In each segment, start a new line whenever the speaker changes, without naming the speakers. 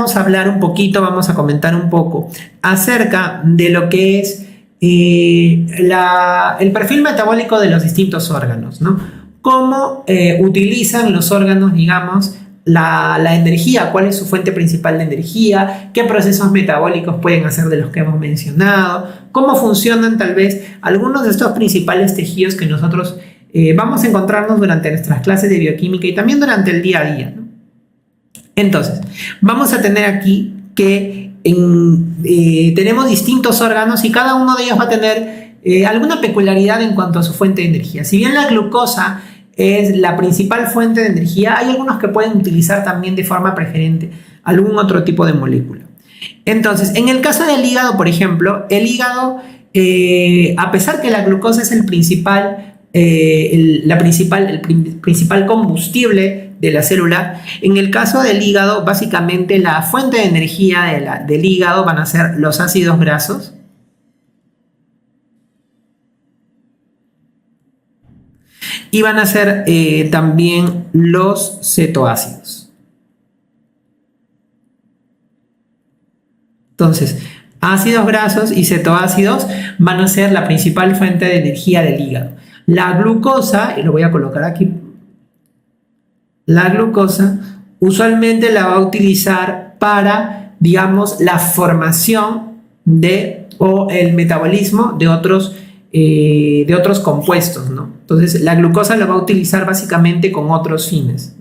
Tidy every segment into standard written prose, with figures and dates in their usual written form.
vamos a hablar un poquito, vamos a comentar un poco acerca de lo que es el perfil metabólico de los distintos órganos, ¿no? Cómo utilizan los órganos, digamos, la energía, cuál es su fuente principal de energía, qué procesos metabólicos pueden hacer de los que hemos mencionado, cómo funcionan tal vez algunos de estos principales tejidos que nosotros vamos a encontrarnos durante nuestras clases de bioquímica y también durante el día a día, ¿no? Entonces, vamos a tener aquí que tenemos distintos órganos y cada uno de ellos va a tener alguna peculiaridad en cuanto a su fuente de energía. Si bien la glucosa es la principal fuente de energía, hay algunos que pueden utilizar también de forma preferente algún otro tipo de molécula. Entonces, en el caso del hígado, por ejemplo, el hígado, a pesar que la glucosa es el principal combustible de la célula, en el caso del hígado, básicamente la fuente de energía del hígado van a ser los ácidos grasos, y van a ser también los cetoácidos. Entonces, ácidos grasos y cetoácidos van a ser la principal fuente de energía del hígado. La glucosa, y lo voy a colocar aquí, la glucosa usualmente la va a utilizar para, digamos, la formación o el metabolismo de otros compuestos, ¿no? Entonces, la glucosa la va a utilizar básicamente con otros fines,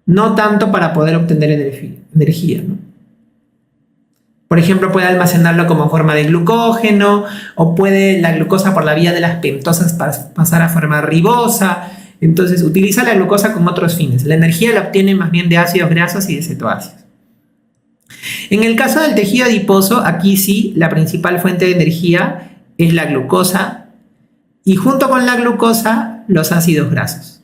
no tanto para poder obtener energía, ¿no? Por ejemplo, puede almacenarlo como forma de glucógeno, o puede la glucosa por la vía de las pentosas pasar a formar ribosa. Entonces, utiliza la glucosa con otros fines. La energía la obtiene más bien de ácidos grasos y de cetoácidos. En el caso del tejido adiposo, aquí sí, la principal fuente de energía es la glucosa y junto con la glucosa, los ácidos grasos.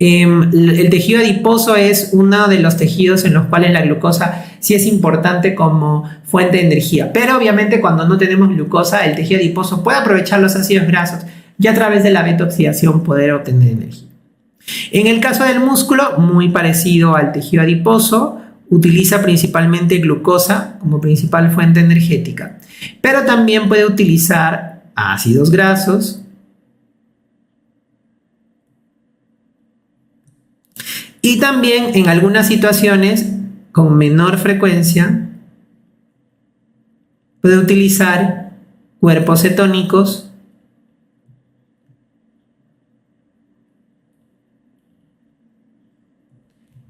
El tejido adiposo es uno de los tejidos en los cuales la glucosa sí es importante como fuente de energía, pero obviamente cuando no tenemos glucosa, el tejido adiposo puede aprovechar los ácidos grasos y a través de la beta-oxidación poder obtener energía. En el caso del músculo, muy parecido al tejido adiposo, utiliza principalmente glucosa como principal fuente energética, pero también puede utilizar ácidos grasos y también en algunas situaciones con menor frecuencia puede utilizar cuerpos cetónicos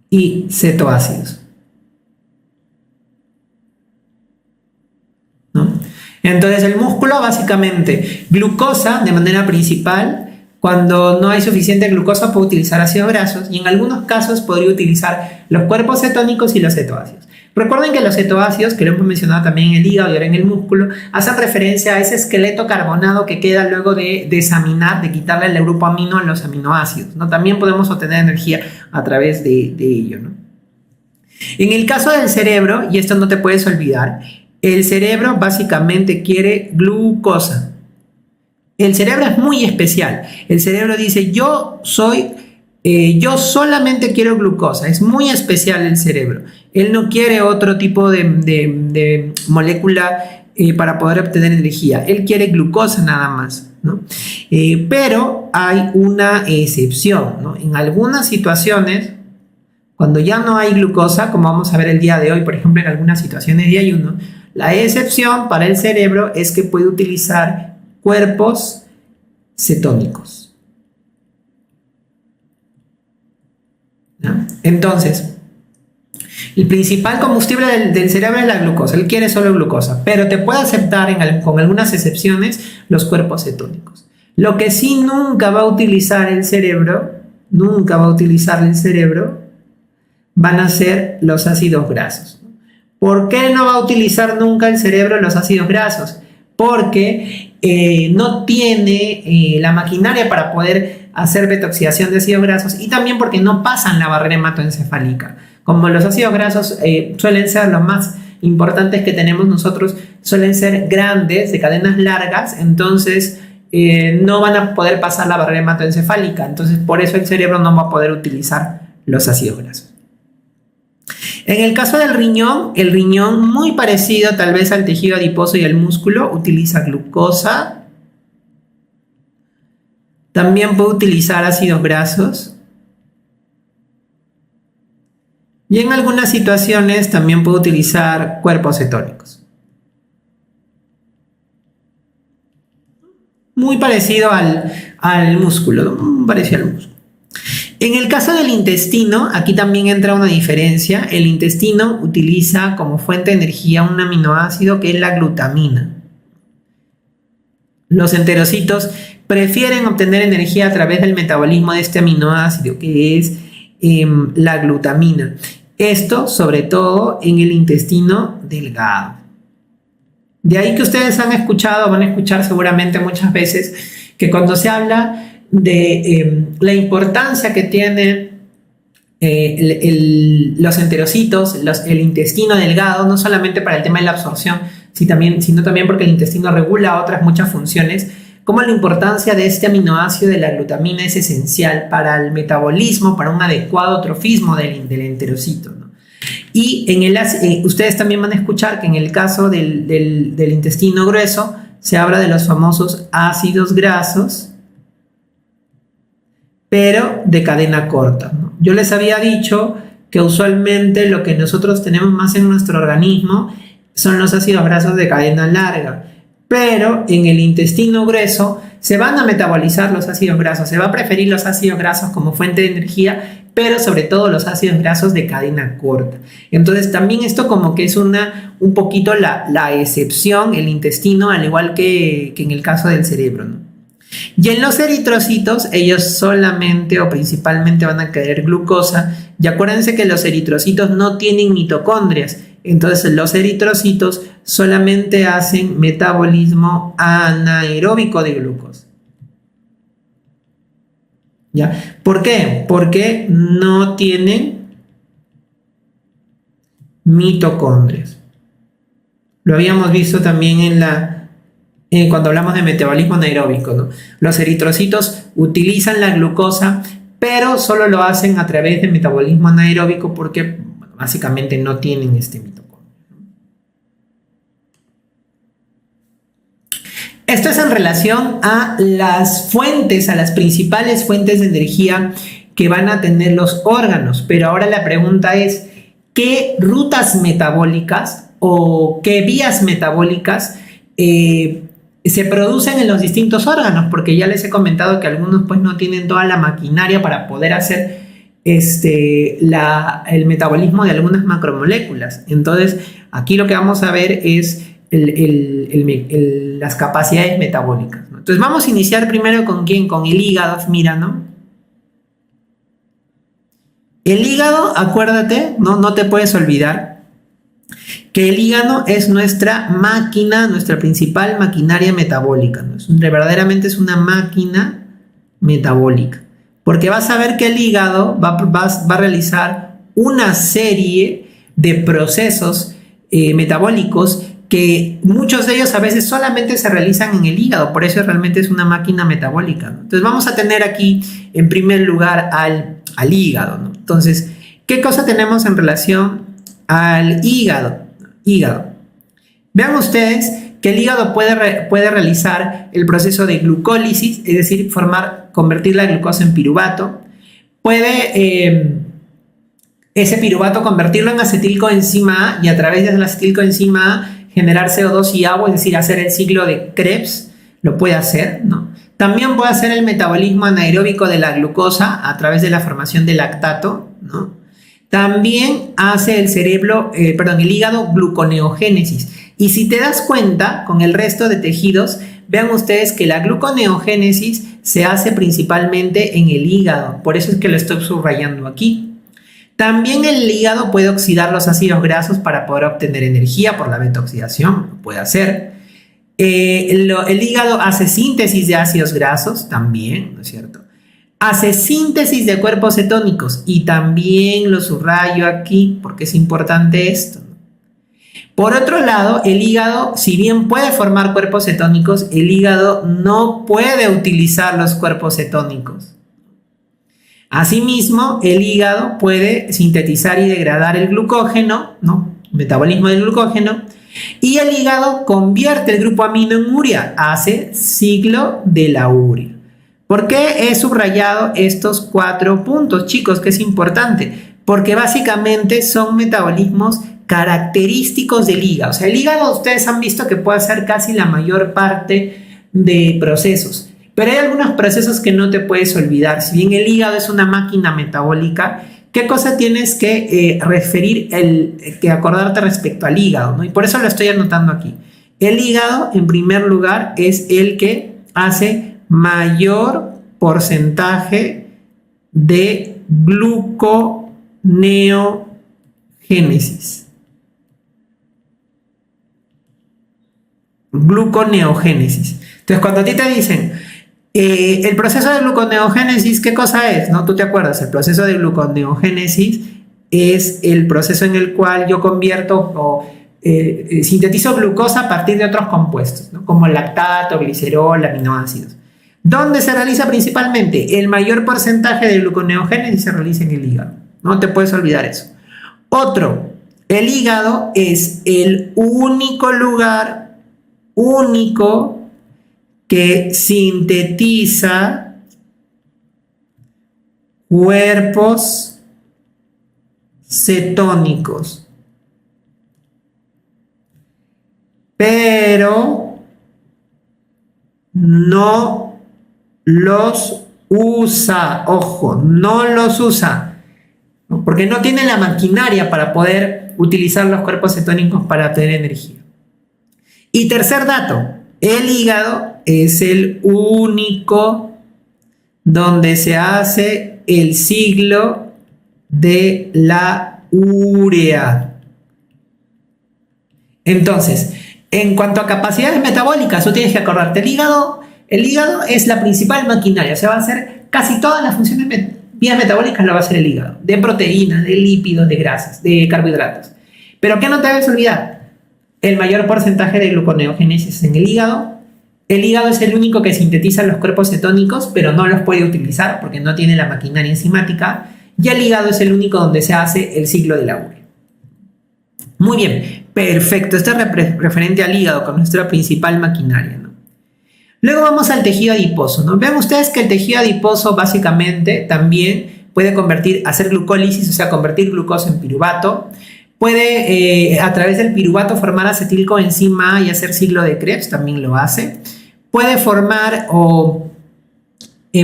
y cetoácidos, ¿no? Entonces el músculo básicamente glucosa de manera principal. Cuando no hay suficiente glucosa puede utilizar ácidos grasos y en algunos casos podría utilizar los cuerpos cetónicos y los cetoácidos. Recuerden que los cetoácidos, que lo hemos mencionado también en el hígado y ahora en el músculo, hacen referencia a ese esqueleto carbonado que queda luego de desaminar, de quitarle el grupo amino a los aminoácidos, ¿no? También podemos obtener energía a través de ello, ¿no? En el caso del cerebro, y esto no te puedes olvidar, el cerebro básicamente quiere glucosa. El cerebro es muy especial. El cerebro dice, yo solamente quiero glucosa. Es muy especial el cerebro. Él no quiere otro tipo de molécula para poder obtener energía. Él quiere glucosa nada más, ¿no? Pero hay una excepción, ¿no? En algunas situaciones, cuando ya no hay glucosa, como vamos a ver el día de hoy, por ejemplo, en algunas situaciones de ayuno, la excepción para el cerebro es que puede utilizar cuerpos cetónicos, ¿no? Entonces, el principal combustible del cerebro es la glucosa. Él quiere solo glucosa, pero te puede aceptar con algunas excepciones los cuerpos cetónicos. Lo que sí nunca va a utilizar el cerebro, van a ser los ácidos grasos. ¿Por qué no va a utilizar nunca el cerebro los ácidos grasos? Porque no tiene la maquinaria para poder hacer beta-oxidación de ácidos grasos y también porque no pasan la barrera hematoencefálica. Como los ácidos grasos suelen ser los más importantes que tenemos nosotros, suelen ser grandes, de cadenas largas, entonces no van a poder pasar la barrera hematoencefálica. Entonces por eso el cerebro no va a poder utilizar los ácidos grasos. En el caso del riñón, el riñón muy parecido tal vez al tejido adiposo y al músculo, utiliza glucosa. También puede utilizar ácidos grasos. Y en algunas situaciones también puede utilizar cuerpos cetónicos. Muy parecido al músculo, ¿no? Muy parecido al músculo. En el caso del intestino, aquí también entra una diferencia. El intestino utiliza como fuente de energía un aminoácido que es la glutamina. Los enterocitos prefieren obtener energía a través del metabolismo de este aminoácido, que es la glutamina. Esto, sobre todo, en el intestino delgado. De ahí que ustedes han escuchado, van a escuchar seguramente muchas veces, que cuando se habla de la importancia que tienen los enterocitos, el intestino delgado, no solamente para el tema de la absorción, sino también porque el intestino regula otras muchas funciones, como la importancia de este aminoácido de la glutamina es esencial para el metabolismo, para un adecuado trofismo del enterocito, ¿no? Y ustedes también van a escuchar que en el caso del intestino grueso se habla de los famosos ácidos grasos, pero de cadena corta, ¿no? Yo les había dicho que usualmente lo que nosotros tenemos más en nuestro organismo son los ácidos grasos de cadena larga, pero en el intestino grueso se van a metabolizar los ácidos grasos, se va a preferir los ácidos grasos como fuente de energía, pero sobre todo los ácidos grasos de cadena corta. Entonces también esto como que es un poquito la excepción, el intestino, al igual que en el caso del cerebro, ¿no? Y en los eritrocitos, ellos solamente o principalmente van a querer glucosa, y acuérdense que los eritrocitos no tienen mitocondrias, entonces los eritrocitos solamente hacen metabolismo anaeróbico de glucosa. ¿Ya? ¿Por qué? Porque no tienen mitocondrias. Lo habíamos visto también cuando hablamos de metabolismo anaeróbico, ¿no? Los eritrocitos utilizan la glucosa, pero solo lo hacen a través de metabolismo anaeróbico porque básicamente no tienen este mitocondria. Esto es en relación a las fuentes, a las principales fuentes de energía que van a tener los órganos. Pero ahora la pregunta es, ¿qué rutas metabólicas o qué vías metabólicas se producen en los distintos órganos? Porque ya les he comentado que algunos pues no tienen toda la maquinaria para poder hacer el metabolismo de algunas macromoléculas. Entonces, aquí lo que vamos a ver es las capacidades metabólicas, ¿no? Entonces vamos a iniciar primero con ¿quién? Con el hígado, mira, ¿no? El hígado, acuérdate, no te puedes olvidar que el hígado es nuestra máquina, nuestra principal maquinaria metabólica, ¿no? Verdaderamente es una máquina metabólica, porque vas a ver que el hígado va a realizar una serie de procesos metabólicos que muchos de ellos a veces solamente se realizan en el hígado, por eso realmente es una máquina metabólica, ¿no? Entonces vamos a tener aquí en primer lugar al hígado, ¿no? Entonces, ¿qué cosa tenemos en relación al hígado? Vean ustedes que el hígado puede realizar el proceso de glucólisis, es decir, convertir la glucosa en piruvato, puede ese piruvato convertirlo en acetilcoenzima A y a través de la acetilcoenzima A generar CO2 y agua, es decir, hacer el ciclo de Krebs, lo puede hacer, ¿no? También puede hacer el metabolismo anaeróbico de la glucosa a través de la formación de lactato, ¿no? También hace el hígado gluconeogénesis. Y si te das cuenta, con el resto de tejidos, vean ustedes que la gluconeogénesis se hace principalmente en el hígado, por eso es que lo estoy subrayando aquí. También el hígado puede oxidar los ácidos grasos para poder obtener energía por la beta-oxidación, puede hacer. El hígado hace síntesis de ácidos grasos también, ¿no es cierto? Hace síntesis de cuerpos cetónicos y también lo subrayo aquí porque es importante esto, ¿no? Por otro lado, el hígado, si bien puede formar cuerpos cetónicos, el hígado no puede utilizar los cuerpos cetónicos. Asimismo, el hígado puede sintetizar y degradar el glucógeno, ¿no? Metabolismo del glucógeno. Y el hígado convierte el grupo amino en urea, hace ciclo de la urea. ¿Por qué he subrayado estos 4 puntos, chicos? Que es importante. Porque básicamente son metabolismos característicos del hígado. O sea, el hígado ustedes han visto que puede hacer casi la mayor parte de procesos. Pero hay algunos procesos que no te puedes olvidar. Si bien el hígado es una máquina metabólica, ¿qué cosa tienes que que acordarte respecto al hígado, ¿no? Y por eso lo estoy anotando aquí. El hígado, en primer lugar, es el que hace mayor porcentaje de gluconeogénesis. Gluconeogénesis. Entonces, cuando a ti te dicen el proceso de gluconeogénesis, ¿qué cosa es? ¿No? ¿Tú te acuerdas? El proceso de gluconeogénesis es el proceso en el cual yo convierto o sintetizo glucosa a partir de otros compuestos, ¿no? Como lactato, glicerol, aminoácidos. ¿Dónde se realiza principalmente? El mayor porcentaje de gluconeogénesis se realiza en el hígado. No te puedes olvidar eso. Otro, el hígado es el único lugar, que sintetiza cuerpos cetónicos, pero no los usa, ojo, no los usa, ¿no? Porque no tiene la maquinaria para poder utilizar los cuerpos cetónicos para obtener energía. Y tercer dato, el hígado es el único donde se hace el ciclo de la urea. Entonces, en cuanto a capacidades metabólicas, tú tienes que acordarte, el hígado es la principal maquinaria, o sea, va a hacer casi todas las funciones vías metabólicas, lo va a hacer el hígado, de proteínas, de lípidos, de grasas, de carbohidratos. Pero ¿qué no te debes olvidar? El mayor porcentaje de gluconeogénesis en el hígado. El hígado es el único que sintetiza los cuerpos cetónicos, pero no los puede utilizar porque no tiene la maquinaria enzimática. Y el hígado es el único donde se hace el ciclo de la urea. Muy bien, perfecto. Esto es referente al hígado con nuestra principal maquinaria, ¿no? Luego vamos al tejido adiposo, ¿no? Vean ustedes que el tejido adiposo básicamente también puede hacer glucólisis, o sea, convertir glucosa en piruvato. Puede a través del piruvato formar acetilcoenzima A y hacer ciclo de Krebs, también lo hace. Puede formar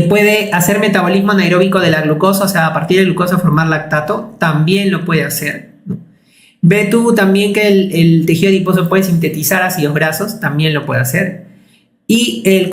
puede hacer metabolismo anaeróbico de la glucosa, o sea, a partir de glucosa formar lactato, también lo puede hacer, ¿no? Ve tú también que el tejido adiposo puede sintetizar ácidos grasos, también lo puede hacer. Y el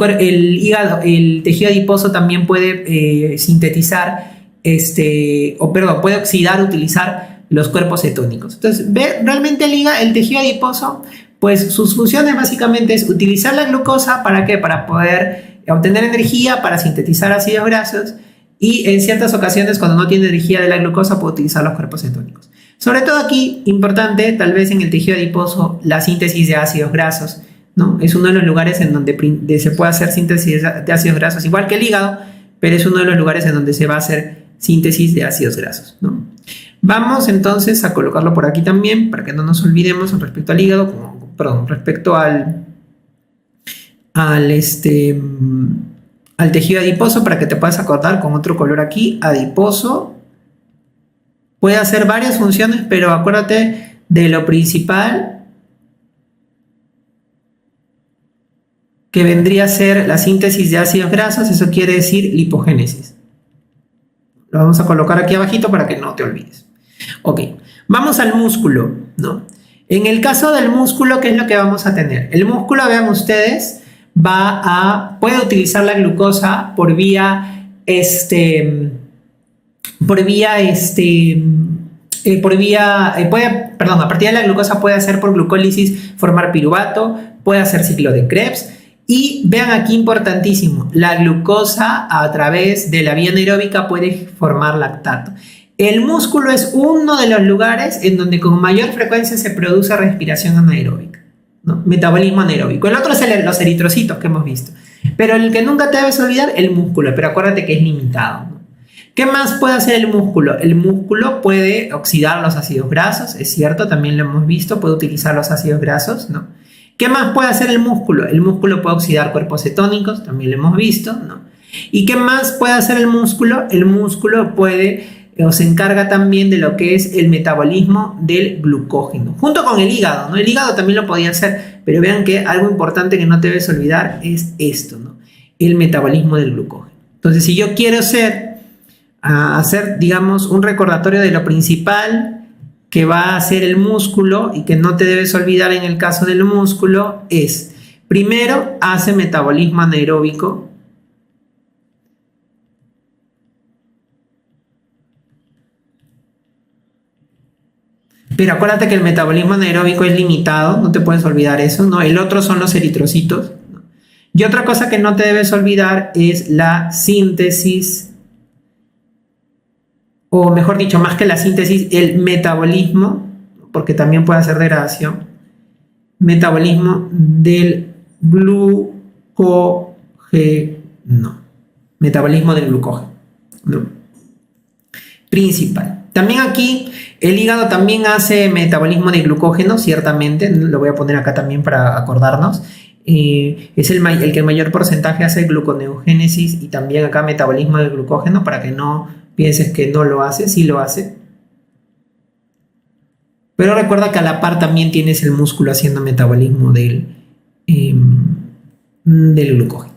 tejido adiposo también puede sintetizar, puede oxidar, utilizar los cuerpos cetónicos. Entonces, realmente el tejido adiposo, pues sus funciones básicamente es utilizar la glucosa, ¿para qué? Para poder obtener energía, para sintetizar ácidos grasos, y en ciertas ocasiones, cuando no tiene energía de la glucosa, puede utilizar los cuerpos cetónicos. Sobre todo aquí, importante, tal vez en el tejido adiposo, la síntesis de ácidos grasos, ¿no? Es uno de los lugares en donde se puede hacer síntesis de ácidos grasos, igual que el hígado, pero es uno de los lugares en donde se va a hacer síntesis de ácidos grasos, ¿no? Vamos entonces a colocarlo por aquí también, para que no nos olvidemos respecto al hígado, respecto al tejido adiposo, para que te puedas acordar con otro color aquí. Adiposo puede hacer varias funciones, pero acuérdate de lo principal, que vendría a ser la síntesis de ácidos grasos. Eso quiere decir lipogénesis. Lo vamos a colocar aquí abajito para que no te olvides. Ok, vamos al músculo, ¿no? En el caso del músculo, ¿qué es lo que vamos a tener? El músculo, vean ustedes, puede utilizar la glucosa a partir de la glucosa puede hacer por glucólisis, formar piruvato, puede hacer ciclo de Krebs. Y vean aquí, importantísimo, la glucosa a través de la vía anaeróbica puede formar lactato. El músculo es uno de los lugares en donde con mayor frecuencia se produce respiración anaeróbica, ¿no? Metabolismo anaeróbico. El otro es los eritrocitos que hemos visto. Pero el que nunca te debes olvidar, el músculo. Pero acuérdate que es limitado, ¿no? ¿Qué más puede hacer el músculo? El músculo puede oxidar los ácidos grasos, es cierto, también lo hemos visto, puede utilizar los ácidos grasos, ¿no? ¿Qué más puede hacer el músculo? El músculo puede oxidar cuerpos cetónicos, también lo hemos visto, ¿no? ¿Y qué más puede hacer el músculo? El músculo puede o se encarga también de lo que es el metabolismo del glucógeno, junto con el hígado, ¿no? El hígado también lo podía hacer, pero vean que algo importante que no te debes olvidar es esto, ¿no? El metabolismo del glucógeno. Entonces, si yo quiero hacer, digamos, un recordatorio de lo principal que va a hacer el músculo y que no te debes olvidar en el caso del músculo es, primero, hace metabolismo anaeróbico. Pero acuérdate que el metabolismo anaeróbico es limitado, no te puedes olvidar eso, ¿no? El otro son los eritrocitos, ¿no? Y otra cosa que no te debes olvidar es la síntesis, o mejor dicho, más que la síntesis, el metabolismo, porque también puede hacer degradación, metabolismo del glucógeno, metabolismo del glucógeno, ¿no? Principal. También aquí el hígado también hace metabolismo de glucógeno, ciertamente, lo voy a poner acá también para acordarnos. Es el que el mayor porcentaje hace gluconeogénesis y también acá metabolismo del glucógeno, para que no pienses que no lo hace, sí lo hace. Pero recuerda que a la par también tienes el músculo haciendo metabolismo del glucógeno.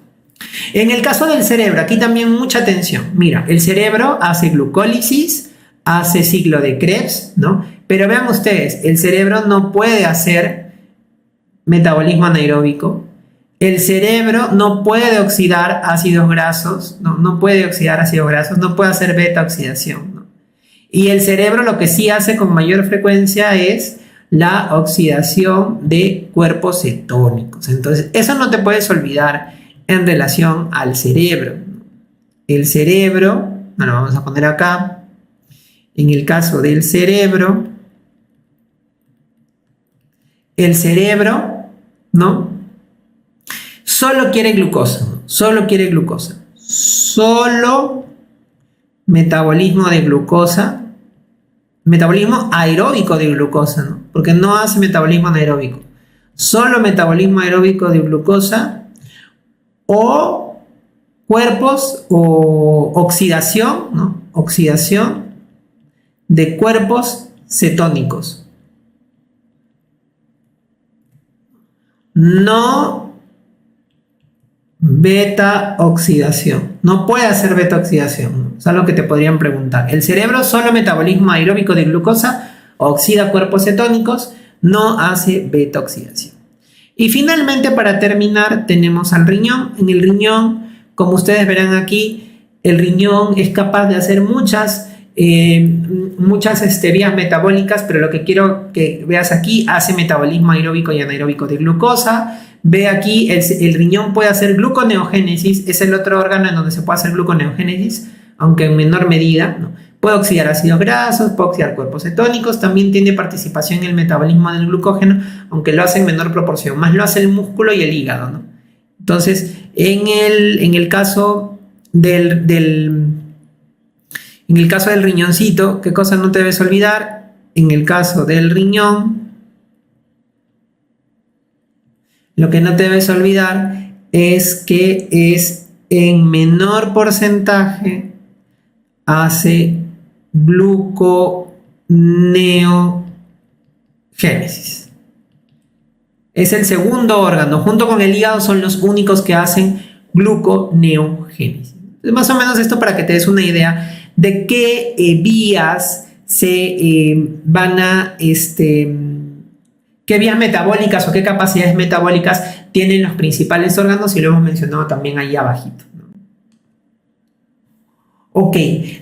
En el caso del cerebro, aquí también mucha atención. Mira, el cerebro hace glucólisis, hace ciclo de Krebs, ¿no? Pero vean ustedes, el cerebro no puede hacer metabolismo anaeróbico. El cerebro no puede oxidar ácidos grasos, no puede oxidar ácidos grasos, no puede hacer beta oxidación, ¿no? Y el cerebro lo que sí hace con mayor frecuencia es la oxidación de cuerpos cetónicos. Entonces, eso no te puedes olvidar en relación al cerebro. El cerebro, bueno, vamos a poner acá, en el caso del cerebro, el cerebro, ¿no? Solo quiere glucosa, ¿no? Solo quiere glucosa. Solo metabolismo de glucosa, metabolismo aeróbico de glucosa, ¿no? Porque no hace metabolismo anaeróbico. Solo metabolismo aeróbico de glucosa o cuerpos o oxidación, ¿no? Oxidación de cuerpos cetónicos. No beta oxidación. No puede hacer beta oxidación, ¿no? Es algo que te podrían preguntar. El cerebro solo metabolismo aeróbico de glucosa, oxida cuerpos cetónicos, no hace beta oxidación. Y finalmente, para terminar, tenemos al riñón. En el riñón, como ustedes verán aquí, el riñón es capaz de hacer muchas vías metabólicas, pero lo que quiero que veas aquí, hace metabolismo aeróbico y anaeróbico de glucosa. Ve aquí, el riñón puede hacer gluconeogénesis, es el otro órgano en donde se puede hacer gluconeogénesis, aunque en menor medida, ¿no? Puede oxidar ácidos grasos, puede oxidar cuerpos cetónicos, también tiene participación en el metabolismo del glucógeno, aunque lo hace en menor proporción, más lo hace el músculo y el hígado, ¿no? Entonces, en el caso del riñoncito, ¿qué cosa no te debes olvidar? En el caso del riñón, lo que no te debes olvidar es que es en menor porcentaje hace gluconeogénesis. Es el segundo órgano, junto con el hígado son los únicos que hacen gluconeogénesis. Entonces, más o menos esto para que te des una idea de qué vías se van a, qué vías metabólicas o qué capacidades metabólicas tienen los principales órganos, y lo hemos mencionado también ahí abajito. Ok,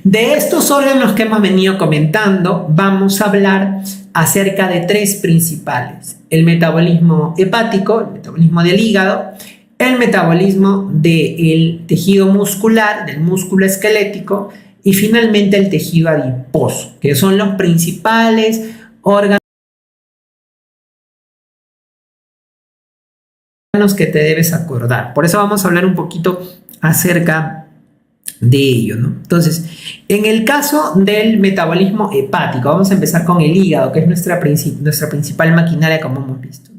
de estos órganos que hemos venido comentando, vamos a hablar acerca de tres principales: el metabolismo hepático, el metabolismo del hígado, el metabolismo del tejido muscular, del músculo esquelético, y finalmente el tejido adiposo, que son los principales órganos que te debes acordar. Por eso vamos a hablar un poquito acerca de ello, ¿no? Entonces, en el caso del metabolismo hepático, vamos a empezar con el hígado, que es nuestra principal maquinaria, como hemos visto.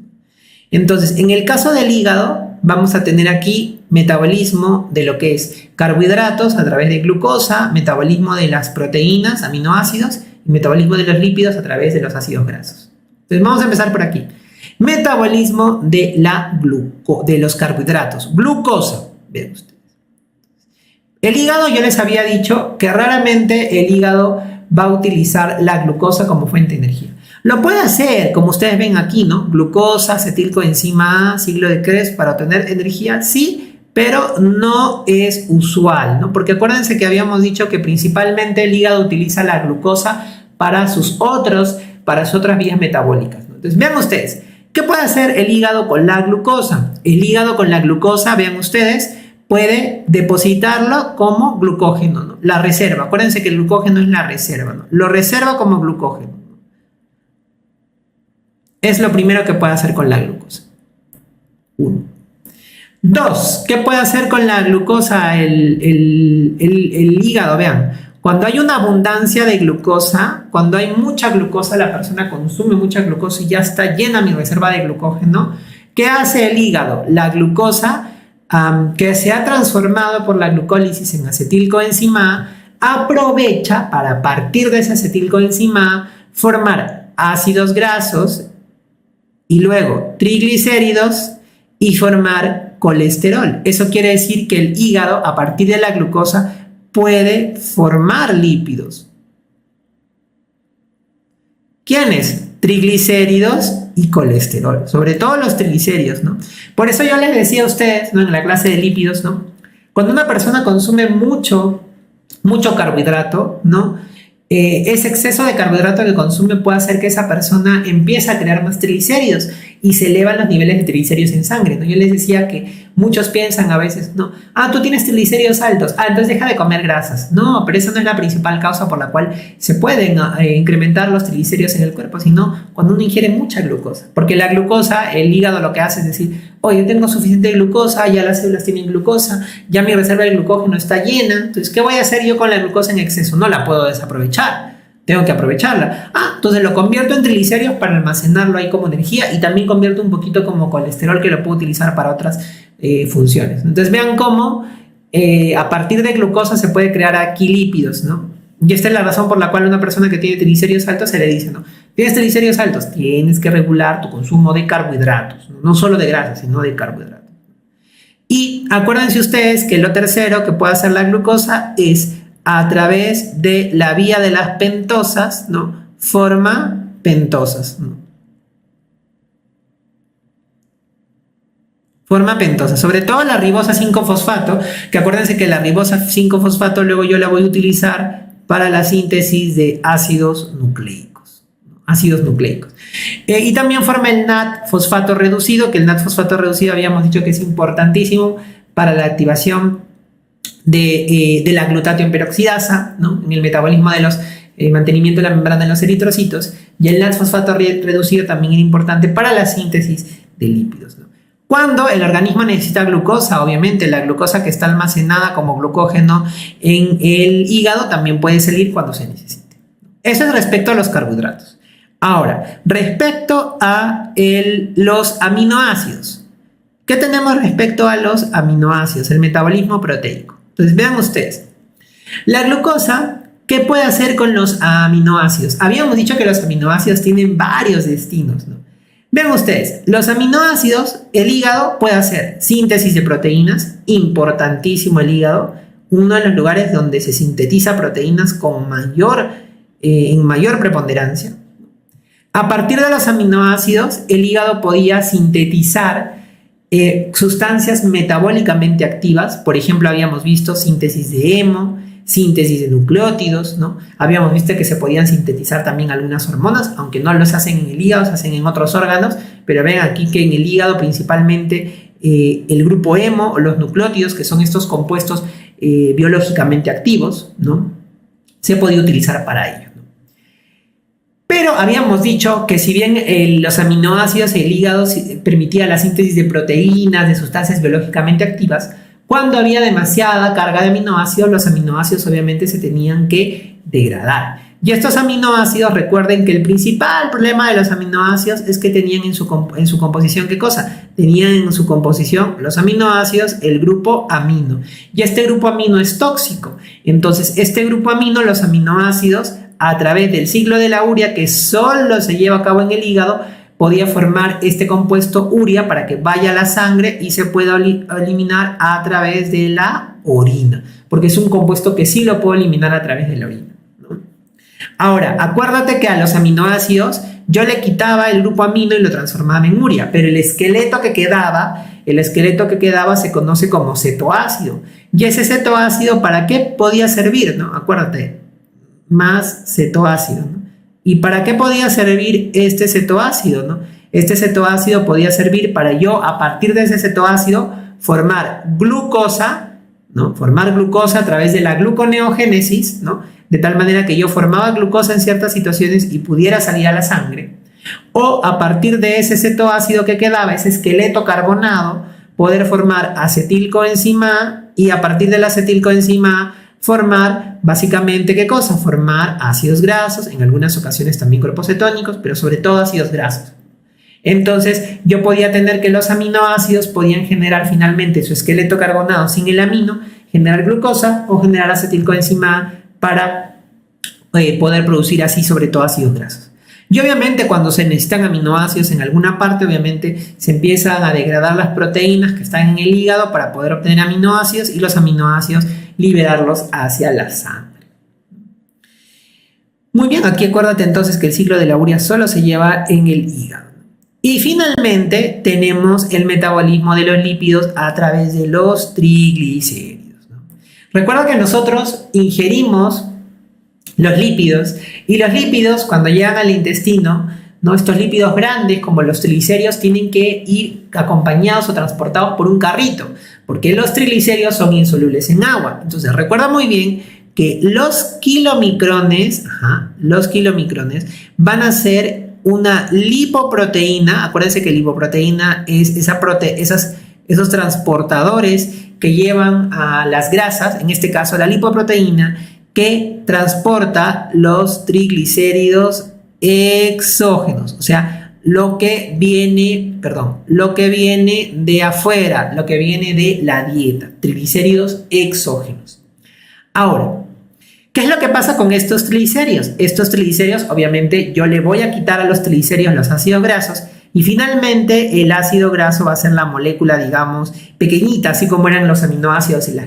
Entonces, en el caso del hígado, vamos a tener aquí metabolismo de lo que es carbohidratos a través de glucosa, metabolismo de las proteínas, aminoácidos, y metabolismo de los lípidos a través de los ácidos grasos. Entonces, vamos a empezar por aquí. Metabolismo de los carbohidratos. Glucosa, vean ustedes. El hígado, yo les había dicho que raramente el hígado va a utilizar la glucosa como fuente de energía. Lo puede hacer, como ustedes ven aquí, ¿no? Glucosa, acetilcoenzima A, ciclo de Krebs para obtener energía, sí, pero no es usual, ¿no? Porque acuérdense que habíamos dicho que principalmente el hígado utiliza la glucosa para sus otras vías metabólicas, ¿no? Entonces, vean ustedes, ¿qué puede hacer el hígado con la glucosa? El hígado con la glucosa, vean ustedes, puede depositarlo como glucógeno, ¿no? La reserva. Acuérdense que el glucógeno es la reserva, ¿no? Lo reserva como glucógeno. Es lo primero que puede hacer con la glucosa. 1. 2. ¿Qué puede hacer con la glucosa el hígado? Vean, cuando hay una abundancia de glucosa, cuando hay mucha glucosa, la persona consume mucha glucosa y ya está llena mi reserva de glucógeno. ¿Qué hace el hígado? La glucosa que se ha transformado por la glucólisis en acetilcoenzima A, aprovecha para, a partir de esa acetilcoenzima A, formar ácidos grasos y luego triglicéridos y formar colesterol. Eso quiere decir que el hígado, a partir de la glucosa, puede formar lípidos. ¿Quiénes? Triglicéridos y colesterol, sobre todo los triglicéridos, ¿no? Por eso yo les decía a ustedes, ¿no? En la clase de lípidos, ¿no? Cuando una persona consume mucho carbohidrato, ¿no? Ese exceso de carbohidrato que consume puede hacer que esa persona empiece a crear más triglicéridos y se elevan los niveles de triglicéridos en sangre, ¿no? Yo les decía que muchos piensan a veces, ¿no? Tú tienes triglicéridos altos, entonces deja de comer grasas. No, pero esa no es la principal causa por la cual se pueden incrementar los triglicéridos en el cuerpo, sino cuando uno ingiere mucha glucosa. Porque la glucosa, el hígado lo que hace es decir, oye, yo tengo suficiente glucosa, ya las células tienen glucosa, ya mi reserva de glucógeno está llena, entonces, ¿qué voy a hacer yo con la glucosa en exceso? No la puedo desaprovechar. Tengo que aprovecharla. Entonces lo convierto en triglicéridos para almacenarlo ahí como energía y también convierto un poquito como colesterol que lo puedo utilizar para otras funciones. Entonces vean cómo a partir de glucosa se puede crear aquí lípidos, ¿no? Y esta es la razón por la cual a una persona que tiene triglicéridos altos se le dice, ¿no? Tienes triglicéridos altos, tienes que regular tu consumo de carbohidratos, no solo de grasas, sino de carbohidratos. Y acuérdense ustedes que lo tercero que puede hacer la glucosa es a través de la vía de las pentosas, ¿no? Forma pentosas, ¿no? Forma pentosa, sobre todo la ribosa 5-fosfato, que acuérdense que la ribosa 5-fosfato luego yo la voy a utilizar para la síntesis de ácidos nucleicos, ¿no? Ácidos nucleicos. Y también forma el NAD-fosfato reducido, que el NAD-fosfato reducido habíamos dicho que es importantísimo para la activación de la glutatión peroxidasa, ¿no? En el metabolismo de los mantenimiento de la membrana de los eritrocitos, y el NAD-fosfato reducido también es importante para la síntesis de lípidos, ¿no? Cuando el organismo necesita glucosa, obviamente la glucosa que está almacenada como glucógeno en el hígado también puede salir cuando se necesite. Eso es respecto a los carbohidratos. Ahora, respecto a los aminoácidos. ¿Qué tenemos respecto a los aminoácidos? El metabolismo proteico. Entonces, vean ustedes. La glucosa, ¿qué puede hacer con los aminoácidos? Habíamos dicho que los aminoácidos tienen varios destinos, ¿no? Vean ustedes, los aminoácidos, el hígado puede hacer síntesis de proteínas, importantísimo el hígado, uno de los lugares donde se sintetiza proteínas con en mayor preponderancia. A partir de los aminoácidos, el hígado podía sintetizar sustancias metabólicamente activas, por ejemplo, habíamos visto síntesis de hemo, síntesis de nucleótidos, ¿no? Habíamos visto que se podían sintetizar también algunas hormonas, aunque no los hacen en el hígado, se hacen en otros órganos, pero ven aquí que en el hígado principalmente el grupo hemo o los nucleótidos, que son estos compuestos biológicamente activos, ¿no? Se podía utilizar para ello, ¿no? Pero habíamos dicho que si bien los aminoácidos, el hígado permitía la síntesis de proteínas, de sustancias biológicamente activas, Cuando había demasiada carga de aminoácidos, los aminoácidos obviamente se tenían que degradar. Y estos aminoácidos, recuerden que el principal problema de los aminoácidos es que tenían en su composición, ¿qué cosa? Tenían en su composición los aminoácidos el grupo amino. Y este grupo amino es tóxico. Entonces, este grupo amino, los aminoácidos, a través del ciclo de la urea, que solo se lleva a cabo en el hígado, podía formar este compuesto urea para que vaya a la sangre y se pueda eliminar a través de la orina. Porque es un compuesto que sí lo puedo eliminar a través de la orina. Ahora, acuérdate que a los aminoácidos yo le quitaba el grupo amino y lo transformaba en urea, pero el esqueleto que quedaba se conoce como cetoácido. Y ese cetoácido, ¿para qué podía servir? ¿No? Acuérdate, más cetoácido, ¿no? ¿Y para qué podía servir este cetoácido, ¿no? Este cetoácido podía servir para yo, a partir de ese cetoácido, formar glucosa, ¿no? Formar glucosa a través de la gluconeogénesis, ¿no? De tal manera que yo formaba glucosa en ciertas situaciones y pudiera salir a la sangre. O a partir de ese cetoácido que quedaba, ese esqueleto carbonado, poder formar acetilcoenzima A y a partir de la acetilcoenzima A formar básicamente ¿qué cosa? Formar ácidos grasos, en algunas ocasiones también cuerpos cetónicos, pero sobre todo ácidos grasos. Entonces yo podía tener que los aminoácidos podían generar finalmente su esqueleto carbonado sin el amino, generar glucosa o generar acetilcoenzima A para poder producir así sobre todo ácidos grasos. Y obviamente cuando se necesitan aminoácidos en alguna parte, obviamente se empiezan a degradar las proteínas que están en el hígado para poder obtener aminoácidos y los aminoácidos liberarlos hacia la sangre. Muy bien, aquí acuérdate entonces que el ciclo de la urea solo se lleva en el hígado. Y finalmente tenemos el metabolismo de los lípidos a través de los triglicéridos, ¿no? Recuerda que nosotros ingerimos los lípidos y los lípidos cuando llegan al intestino, ¿no? Estos lípidos grandes como los triglicéridos tienen que ir acompañados o transportados por un carrito porque los triglicéridos son insolubles en agua. Entonces recuerda muy bien que los kilomicrones van a ser una lipoproteína. Acuérdense que lipoproteína es esos transportadores que llevan a las grasas, en este caso la lipoproteína, que transporta los triglicéridos exógenos, o sea, lo que viene de afuera, lo que viene de la dieta, triglicéridos exógenos. Ahora, ¿qué es lo que pasa con estos triglicéridos? Estos triglicéridos, obviamente, yo le voy a quitar a los triglicéridos los ácidos grasos y finalmente el ácido graso va a ser la molécula, digamos, pequeñita, así como eran los aminoácidos y la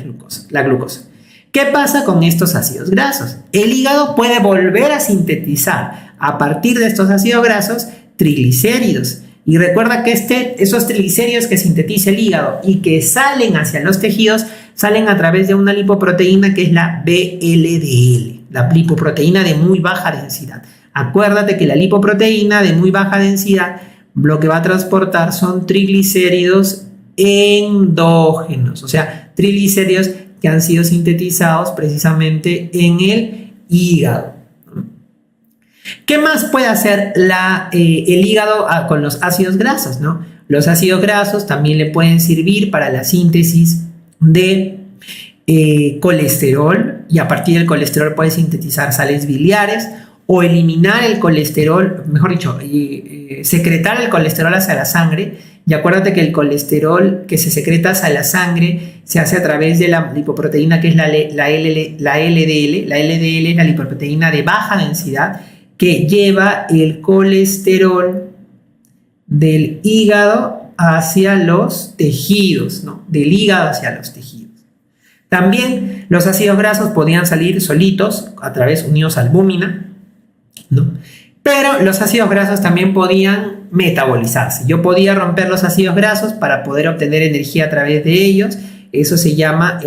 glucosa. ¿Qué pasa con estos ácidos grasos? El hígado puede volver a sintetizar a partir de estos ácidos grasos triglicéridos. Y recuerda que esos triglicéridos que sintetiza el hígado y que salen hacia los tejidos, salen a través de una lipoproteína que es la VLDL, la lipoproteína de muy baja densidad. Acuérdate que la lipoproteína de muy baja densidad lo que va a transportar son triglicéridos endógenos, o sea, triglicéridos que han sido sintetizados precisamente en el hígado. ¿Qué más puede hacer el hígado con los ácidos grasos, ¿no? Los ácidos grasos también le pueden servir para la síntesis de colesterol y a partir del colesterol puede sintetizar sales biliares o eliminar el colesterol, mejor dicho, secretar el colesterol hacia la sangre. Y acuérdate que el colesterol que se secreta hacia la sangre se hace a través de la lipoproteína que es la LDL. La LDL es la lipoproteína de baja densidad que lleva el colesterol del hígado hacia los tejidos, ¿no? Del hígado hacia los tejidos. También los ácidos grasos podían salir solitos, a través unidos a albúmina, ¿no? Pero los ácidos grasos también podían metabolizarse. Yo podía romper los ácidos grasos para poder obtener energía a través de ellos. Eso se llama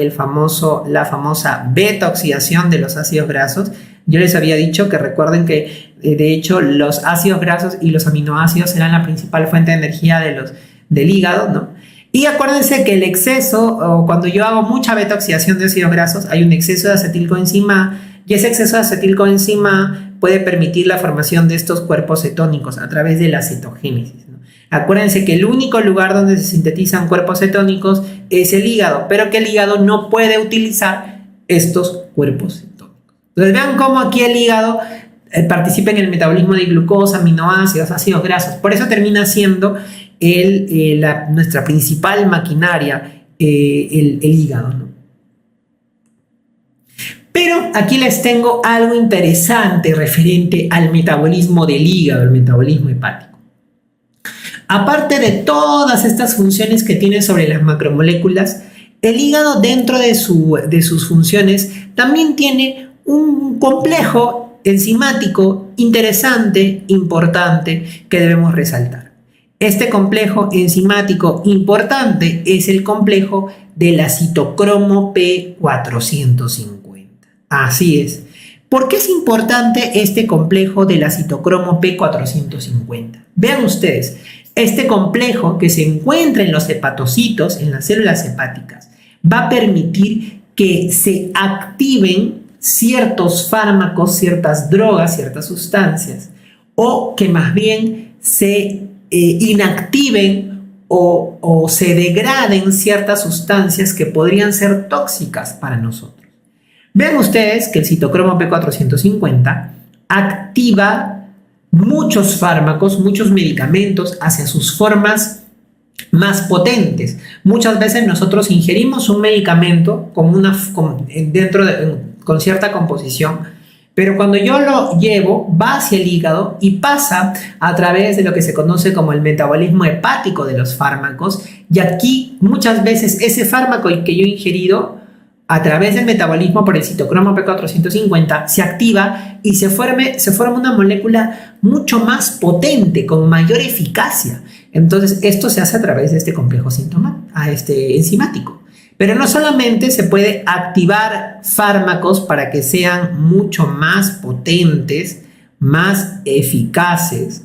la famosa beta-oxidación de los ácidos grasos. Yo les había dicho que recuerden que de hecho los ácidos grasos y los aminoácidos eran la principal fuente de energía del hígado, ¿no? Y acuérdense que el exceso, o cuando yo hago mucha beta-oxidación de ácidos grasos, hay un exceso de acetilcoenzima A, y ese exceso de acetilcoenzima A puede permitir la formación de estos cuerpos cetónicos a través de la cetogénesis, ¿no? Acuérdense que el único lugar donde se sintetizan cuerpos cetónicos es el hígado, pero que el hígado no puede utilizar estos cuerpos cetónicos. Entonces vean cómo aquí el hígado participa en el metabolismo de glucosa, aminoácidos, ácidos grasos. Por eso termina siendo nuestra principal maquinaria, el hígado, ¿no? Pero aquí les tengo algo interesante referente al metabolismo del hígado, el metabolismo hepático. Aparte de todas estas funciones que tiene sobre las macromoléculas, el hígado dentro de sus funciones también tiene un complejo enzimático interesante, importante, que debemos resaltar. Este complejo enzimático importante es el complejo de la citocromo P450. Así es. ¿Por qué es importante este complejo de la citocromo P450? Vean ustedes, este complejo que se encuentra en los hepatocitos, en las células hepáticas, va a permitir que se activen ciertos fármacos, ciertas drogas, ciertas sustancias, o que más bien se inactiven o se degraden ciertas sustancias que podrían ser tóxicas para nosotros. Vean ustedes que el citocromo P450 activa muchos fármacos, muchos medicamentos hacia sus formas más potentes. Muchas veces nosotros ingerimos un medicamento con cierta composición, pero cuando yo lo llevo va hacia el hígado y pasa a través de lo que se conoce como el metabolismo hepático de los fármacos, y aquí muchas veces ese fármaco que yo he ingerido a través del metabolismo por el citocromo P450 se activa y se forma una molécula mucho más potente, con mayor eficacia. Entonces esto se hace a través de este complejo enzimático. Pero no solamente se puede activar fármacos para que sean mucho más potentes, más eficaces,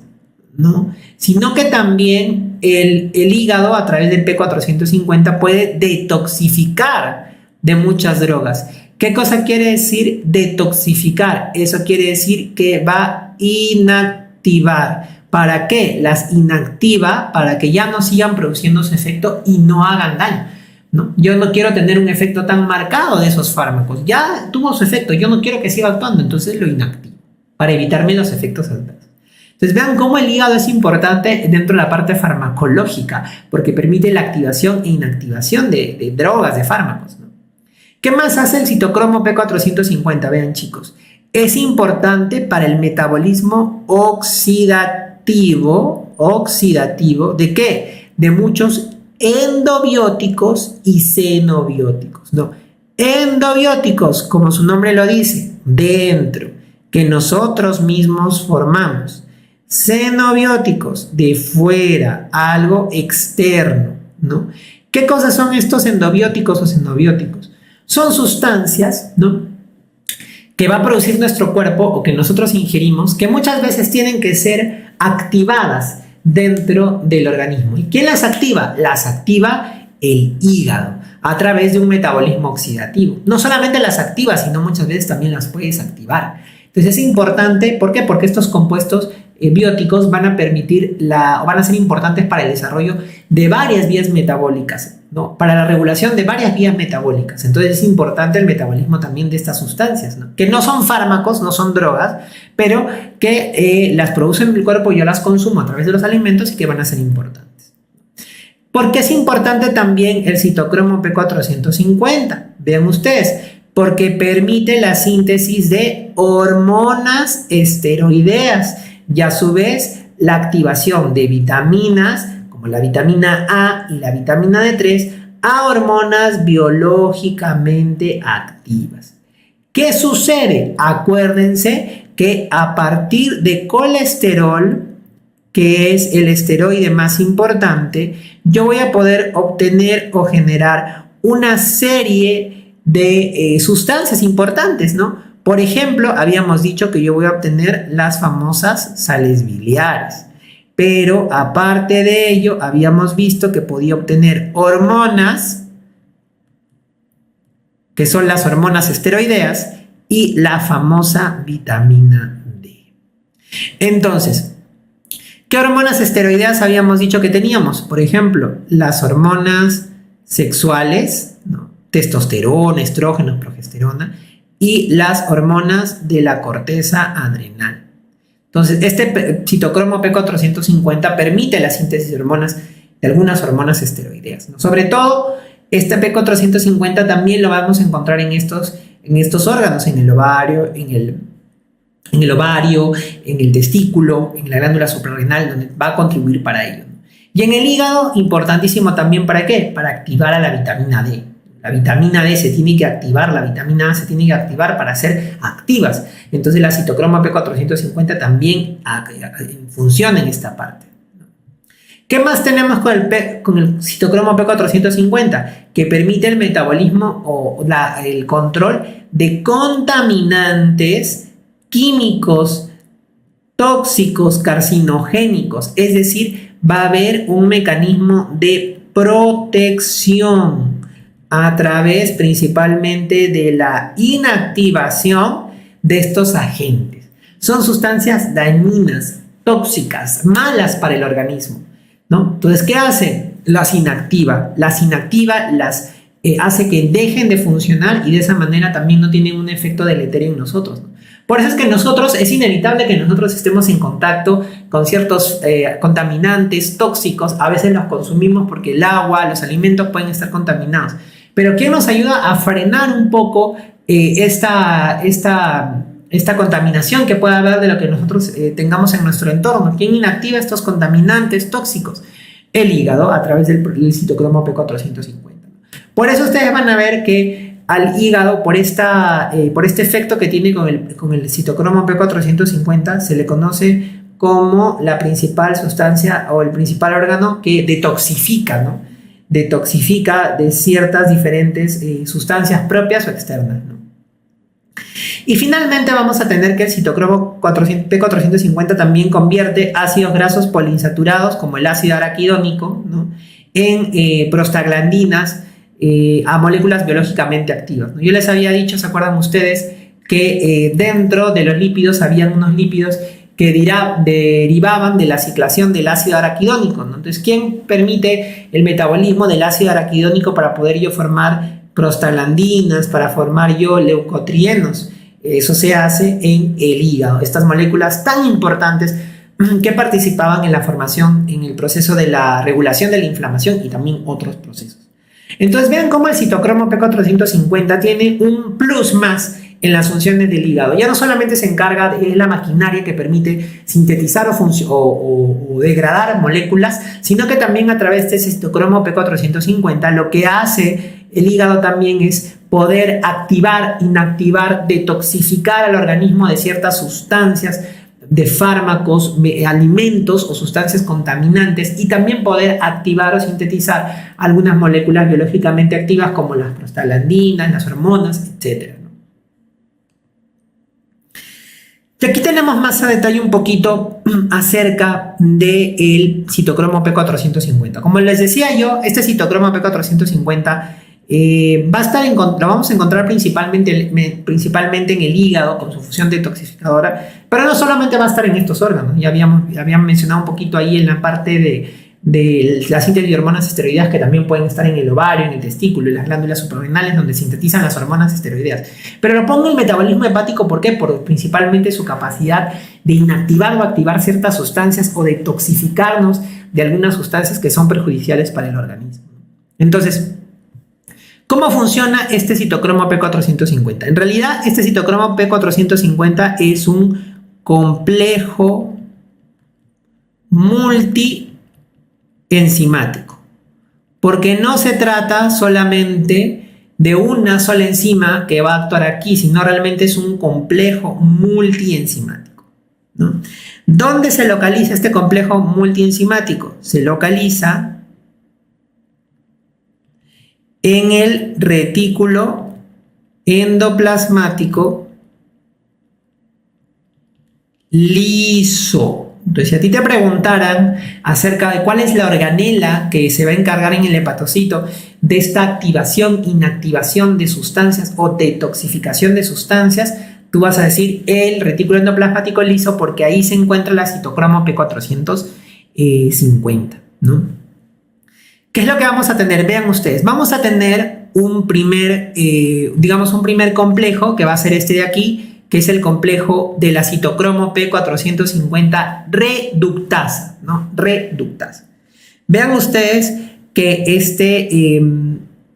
¿no? Sino que también el hígado a través del P450 puede detoxificar de muchas drogas. ¿Qué cosa quiere decir detoxificar? Eso quiere decir que va a inactivar. ¿Para qué? Las inactiva para que ya no sigan produciendo su efecto y no hagan daño, ¿no? Yo no quiero tener un efecto tan marcado de esos fármacos. Ya tuvo su efecto, yo no quiero que siga actuando, entonces lo inactivo para evitarme los efectos adversos. Entonces vean cómo el hígado es importante dentro de la parte farmacológica, porque permite la activación e inactivación de drogas, de fármacos, ¿no? ¿Qué más hace el citocromo P450? Vean, chicos, es importante para el metabolismo oxidativo, ¿de qué? De muchos endobióticos y xenobióticos, ¿no? Endobióticos, como su nombre lo dice, dentro, que nosotros mismos formamos. Xenobióticos, de fuera, algo externo, ¿no? ¿Qué cosas son estos endobióticos o xenobióticos? Son sustancias, ¿no?, que va a producir nuestro cuerpo o que nosotros ingerimos, que muchas veces tienen que ser activadas dentro del organismo. ¿Y quién las activa? Las activa el hígado a través de un metabolismo oxidativo. No solamente las activa, sino muchas veces también las puedes activar. Entonces es importante, ¿por qué? Porque estos compuestos bióticos van a van a ser importantes para el desarrollo de varias vías metabólicas, ¿no? Para la regulación de varias vías metabólicas. Entonces es importante el metabolismo también de estas sustancias, ¿no? Que no son fármacos, no son drogas, pero que las producen en el cuerpo, yo las consumo a través de los alimentos y que van a ser importantes. ¿Por qué es importante también el citocromo P450? Vean ustedes, porque permite la síntesis de hormonas esteroideas y a su vez la activación de vitaminas como la vitamina A y la vitamina D3 a hormonas biológicamente activas. ¿Qué sucede? Acuérdense que a partir de colesterol, que es el esteroide más importante, yo voy a poder obtener o generar una serie de sustancias importantes, ¿no? Por ejemplo, habíamos dicho que yo voy a obtener las famosas sales biliares, pero aparte de ello, habíamos visto que podía obtener hormonas, que son las hormonas esteroideas, y la famosa vitamina D. Entonces, ¿qué hormonas esteroideas habíamos dicho que teníamos? Por ejemplo, las hormonas sexuales, ¿no? Testosterona, estrógenos, progesterona, y las hormonas de la corteza adrenal. Entonces, este citocromo P450 permite la síntesis de hormonas, de algunas hormonas esteroideas, ¿no? Sobre todo, este P450 también lo vamos a encontrar en estos órganos, en el ovario, en el testículo, en la glándula suprarrenal, donde va a contribuir para ello, ¿no? Y en el hígado, importantísimo también, ¿para qué? Para activar a la vitamina D. La vitamina D se tiene que activar, la vitamina A se tiene que activar para ser activas. Entonces la citocromo P450 también funciona en esta parte. ¿Qué más tenemos con el citocromo P450? Que permite el metabolismo o el control de contaminantes químicos, tóxicos, carcinogénicos. Es decir, va a haber un mecanismo de protección a través principalmente de la inactivación de estos agentes. Son sustancias dañinas, tóxicas, malas para el organismo, ¿no? Entonces, ¿qué hace? Las inactiva, hace que dejen de funcionar y de esa manera también no tienen un efecto deletérea en nosotros, ¿no? Por eso es que es inevitable que nosotros estemos en contacto con ciertos contaminantes tóxicos. A veces los consumimos porque el agua, los alimentos pueden estar contaminados. Pero ¿quién nos ayuda a frenar un poco esta contaminación que pueda haber de lo que nosotros tengamos en nuestro entorno? ¿Quién inactiva estos contaminantes tóxicos? El hígado, a través del citocromo P450. Por eso ustedes van a ver que al hígado, por este efecto que tiene con el citocromo P450, se le conoce como la principal sustancia o el principal órgano que detoxifica, ¿no? Detoxifica de ciertas diferentes sustancias propias o externas, ¿no? Y finalmente vamos a tener que el citocromo P450 también convierte ácidos grasos poliinsaturados como el ácido araquidónico, ¿no? En prostaglandinas a moléculas biológicamente activas, ¿no? Yo les había dicho, ¿se acuerdan ustedes? Que dentro de los lípidos habían unos lípidos que derivaban de la ciclación del ácido araquidónico, ¿no? Entonces, ¿quién permite el metabolismo del ácido araquidónico para poder yo formar prostaglandinas, para formar yo leucotrienos? Eso se hace en el hígado. Estas moléculas tan importantes que participaban en la formación, en el proceso de la regulación de la inflamación y también otros procesos. Entonces, vean cómo el citocromo P450 tiene un plus más en las funciones del hígado. Ya no solamente se encarga de la maquinaria que permite sintetizar o degradar moléculas, sino que también a través de ese citocromo P450 lo que hace el hígado también es poder activar, inactivar, detoxificar al organismo de ciertas sustancias, de fármacos, alimentos o sustancias contaminantes, y también poder activar o sintetizar algunas moléculas biológicamente activas como las prostaglandinas, las hormonas, etc. Y aquí tenemos más a detalle un poquito acerca del citocromo P450. Como les decía yo, este citocromo P450 lo vamos a encontrar principalmente en el hígado con su función detoxificadora, pero no solamente va a estar en estos órganos. Ya habían mencionado un poquito ahí en la parte de la síntesis de hormonas esteroideas, que también pueden estar en el ovario, en el testículo, en las glándulas suprarrenales, donde sintetizan las hormonas esteroideas. Pero lo pongo en el metabolismo hepático, ¿por qué? Por principalmente su capacidad de inactivar o activar ciertas sustancias o detoxificarnos de algunas sustancias que son perjudiciales para el organismo. Entonces, ¿cómo funciona este citocromo P450? En realidad, este citocromo P450 es un complejo multienzimático, porque no se trata solamente de una sola enzima que va a actuar aquí, sino realmente es un complejo multienzimático, ¿no? ¿Dónde se localiza este complejo multienzimático? Se localiza en el retículo endoplasmático liso. Entonces, si a ti te preguntaran acerca de cuál es la organela que se va a encargar en el hepatocito de esta activación, inactivación de sustancias o detoxificación de sustancias, tú vas a decir el retículo endoplasmático liso, porque ahí se encuentra la citocromo P450, ¿no? ¿Qué es lo que vamos a tener? Vean ustedes, vamos a tener un primer, digamos, un primer complejo que va a ser este de aquí, que es el complejo de la citocromo P450 reductasa, ¿no? Reductasa. Vean ustedes que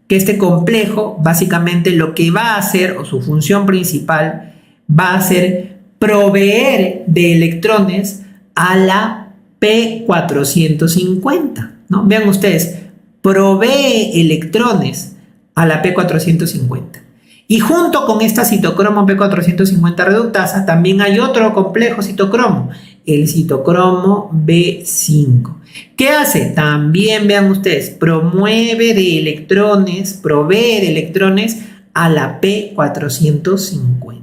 este complejo básicamente lo que va a hacer, o su función principal, va a ser proveer de electrones a la P450, ¿no? Vean ustedes, provee electrones a la P450. Y junto con esta citocromo P450 reductasa también hay otro complejo citocromo, el citocromo B5. ¿Qué hace? También, vean ustedes, provee de electrones a la P450.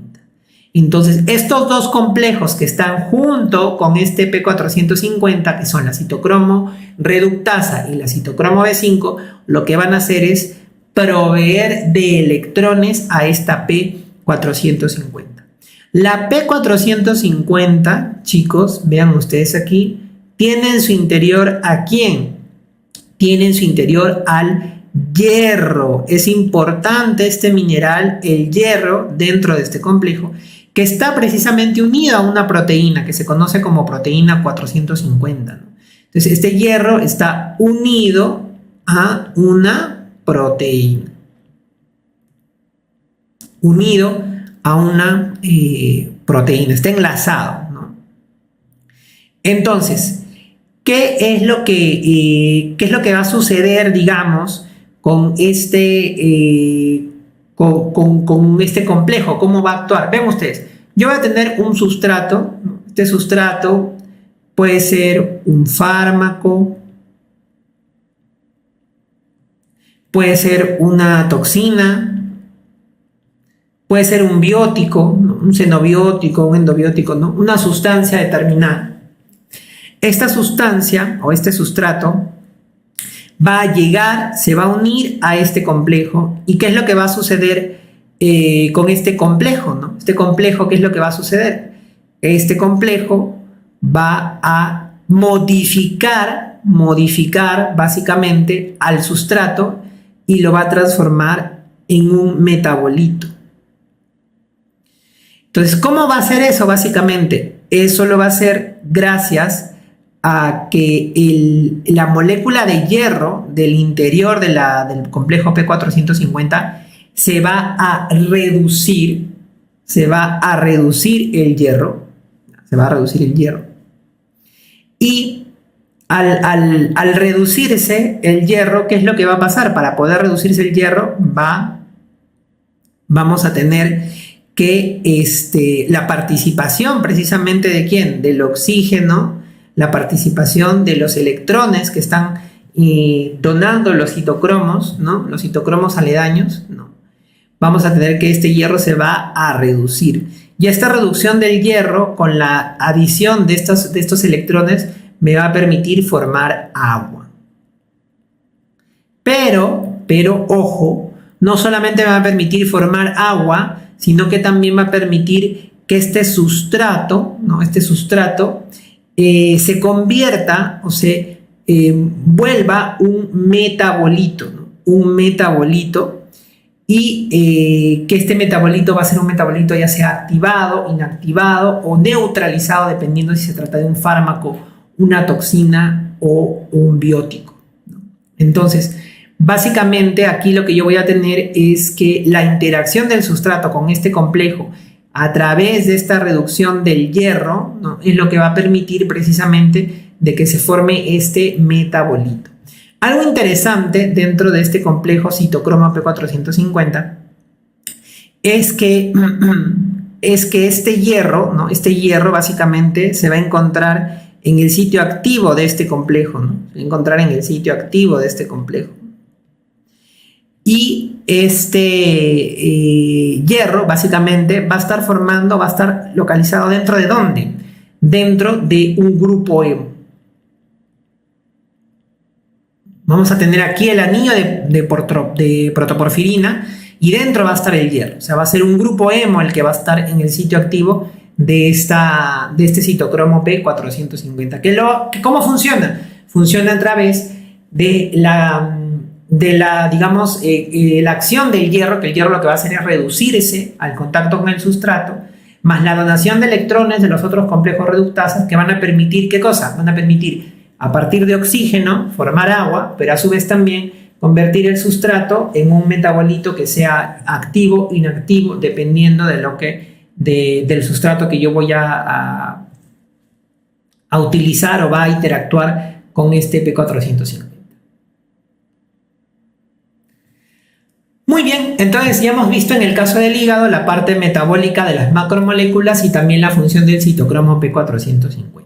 Entonces, estos dos complejos que están junto con este P450, que son la citocromo reductasa y la citocromo B5, lo que van a hacer es proveer de electrones a esta P450. La P450, chicos, vean ustedes aquí, tiene en su interior ¿a quién? Tiene en su interior al hierro. Es importante este mineral, el hierro, dentro de este complejo, que está precisamente unido a una proteína que se conoce como proteína 450, ¿no? Entonces, este hierro está unido a una proteína. Unido a una proteína, está enlazado, ¿no? Entonces, ¿qué es lo que va a suceder, digamos, con este complejo? ¿Cómo va a actuar? Vean ustedes, yo voy a tener un sustrato, ¿no? Este sustrato puede ser un fármaco, puede ser una toxina, puede ser un biótico, ¿no? Un xenobiótico, un endobiótico, ¿no? Una sustancia determinada. Esta sustancia o este sustrato va a llegar, se va a unir a este complejo. ¿Y qué es lo que va a suceder con este complejo, ¿no? Este complejo, ¿qué es lo que va a suceder? Este complejo va a modificar básicamente al sustrato y lo va a transformar en un metabolito. Entonces, ¿cómo va a hacer eso básicamente? Eso lo va a hacer gracias a que la molécula de hierro del interior del complejo P450 se va a reducir el hierro, y al reducirse el hierro, ¿qué es lo que va a pasar? Para poder reducirse el hierro vamos a tener que la participación precisamente ¿de quién? Del oxígeno, la participación de los electrones que están donando los citocromos, ¿no? Los citocromos aledaños, ¿no? Vamos a tener que este hierro se va a reducir. Y esta reducción del hierro con la adición de estos electrones me va a permitir formar agua. Pero, ojo, no solamente me va a permitir formar agua, sino que también va a permitir que este sustrato, ¿no? Se convierta o se vuelva un metabolito, ¿no? Un metabolito, y que este metabolito va a ser un metabolito ya sea activado, inactivado o neutralizado, dependiendo si se trata de un fármaco, una toxina o un biótico, ¿no? Entonces, básicamente aquí lo que yo voy a tener es que la interacción del sustrato con este complejo a través de esta reducción del hierro, ¿no? Es lo que va a permitir precisamente de que se forme este metabolito. Algo interesante dentro de este complejo citocromo P450 es que este hierro, ¿no? Este hierro básicamente se va a encontrar en el sitio activo de este complejo, ¿no? Se va a encontrar en el sitio activo de este complejo. Y este hierro básicamente va a estar localizado dentro de ¿dónde? Dentro de un grupo hemo. Vamos a tener aquí el anillo de protoporfirina y dentro va a estar el hierro. O sea, va a ser un grupo hemo el que va a estar en el sitio activo de este citocromo P450. ¿Cómo funciona? Funciona a través digamos, la acción del hierro, que el hierro lo que va a hacer es reducirse al contacto con el sustrato, más la donación de electrones de los otros complejos reductasas que van a permitir, ¿qué cosa? Van a permitir, a partir de oxígeno, formar agua, pero a su vez también convertir el sustrato en un metabolito que sea activo, inactivo, dependiendo del sustrato que yo voy a utilizar o va a interactuar con este P450. Muy bien, entonces ya hemos visto en el caso del hígado la parte metabólica de las macromoléculas y también la función del citocromo P450.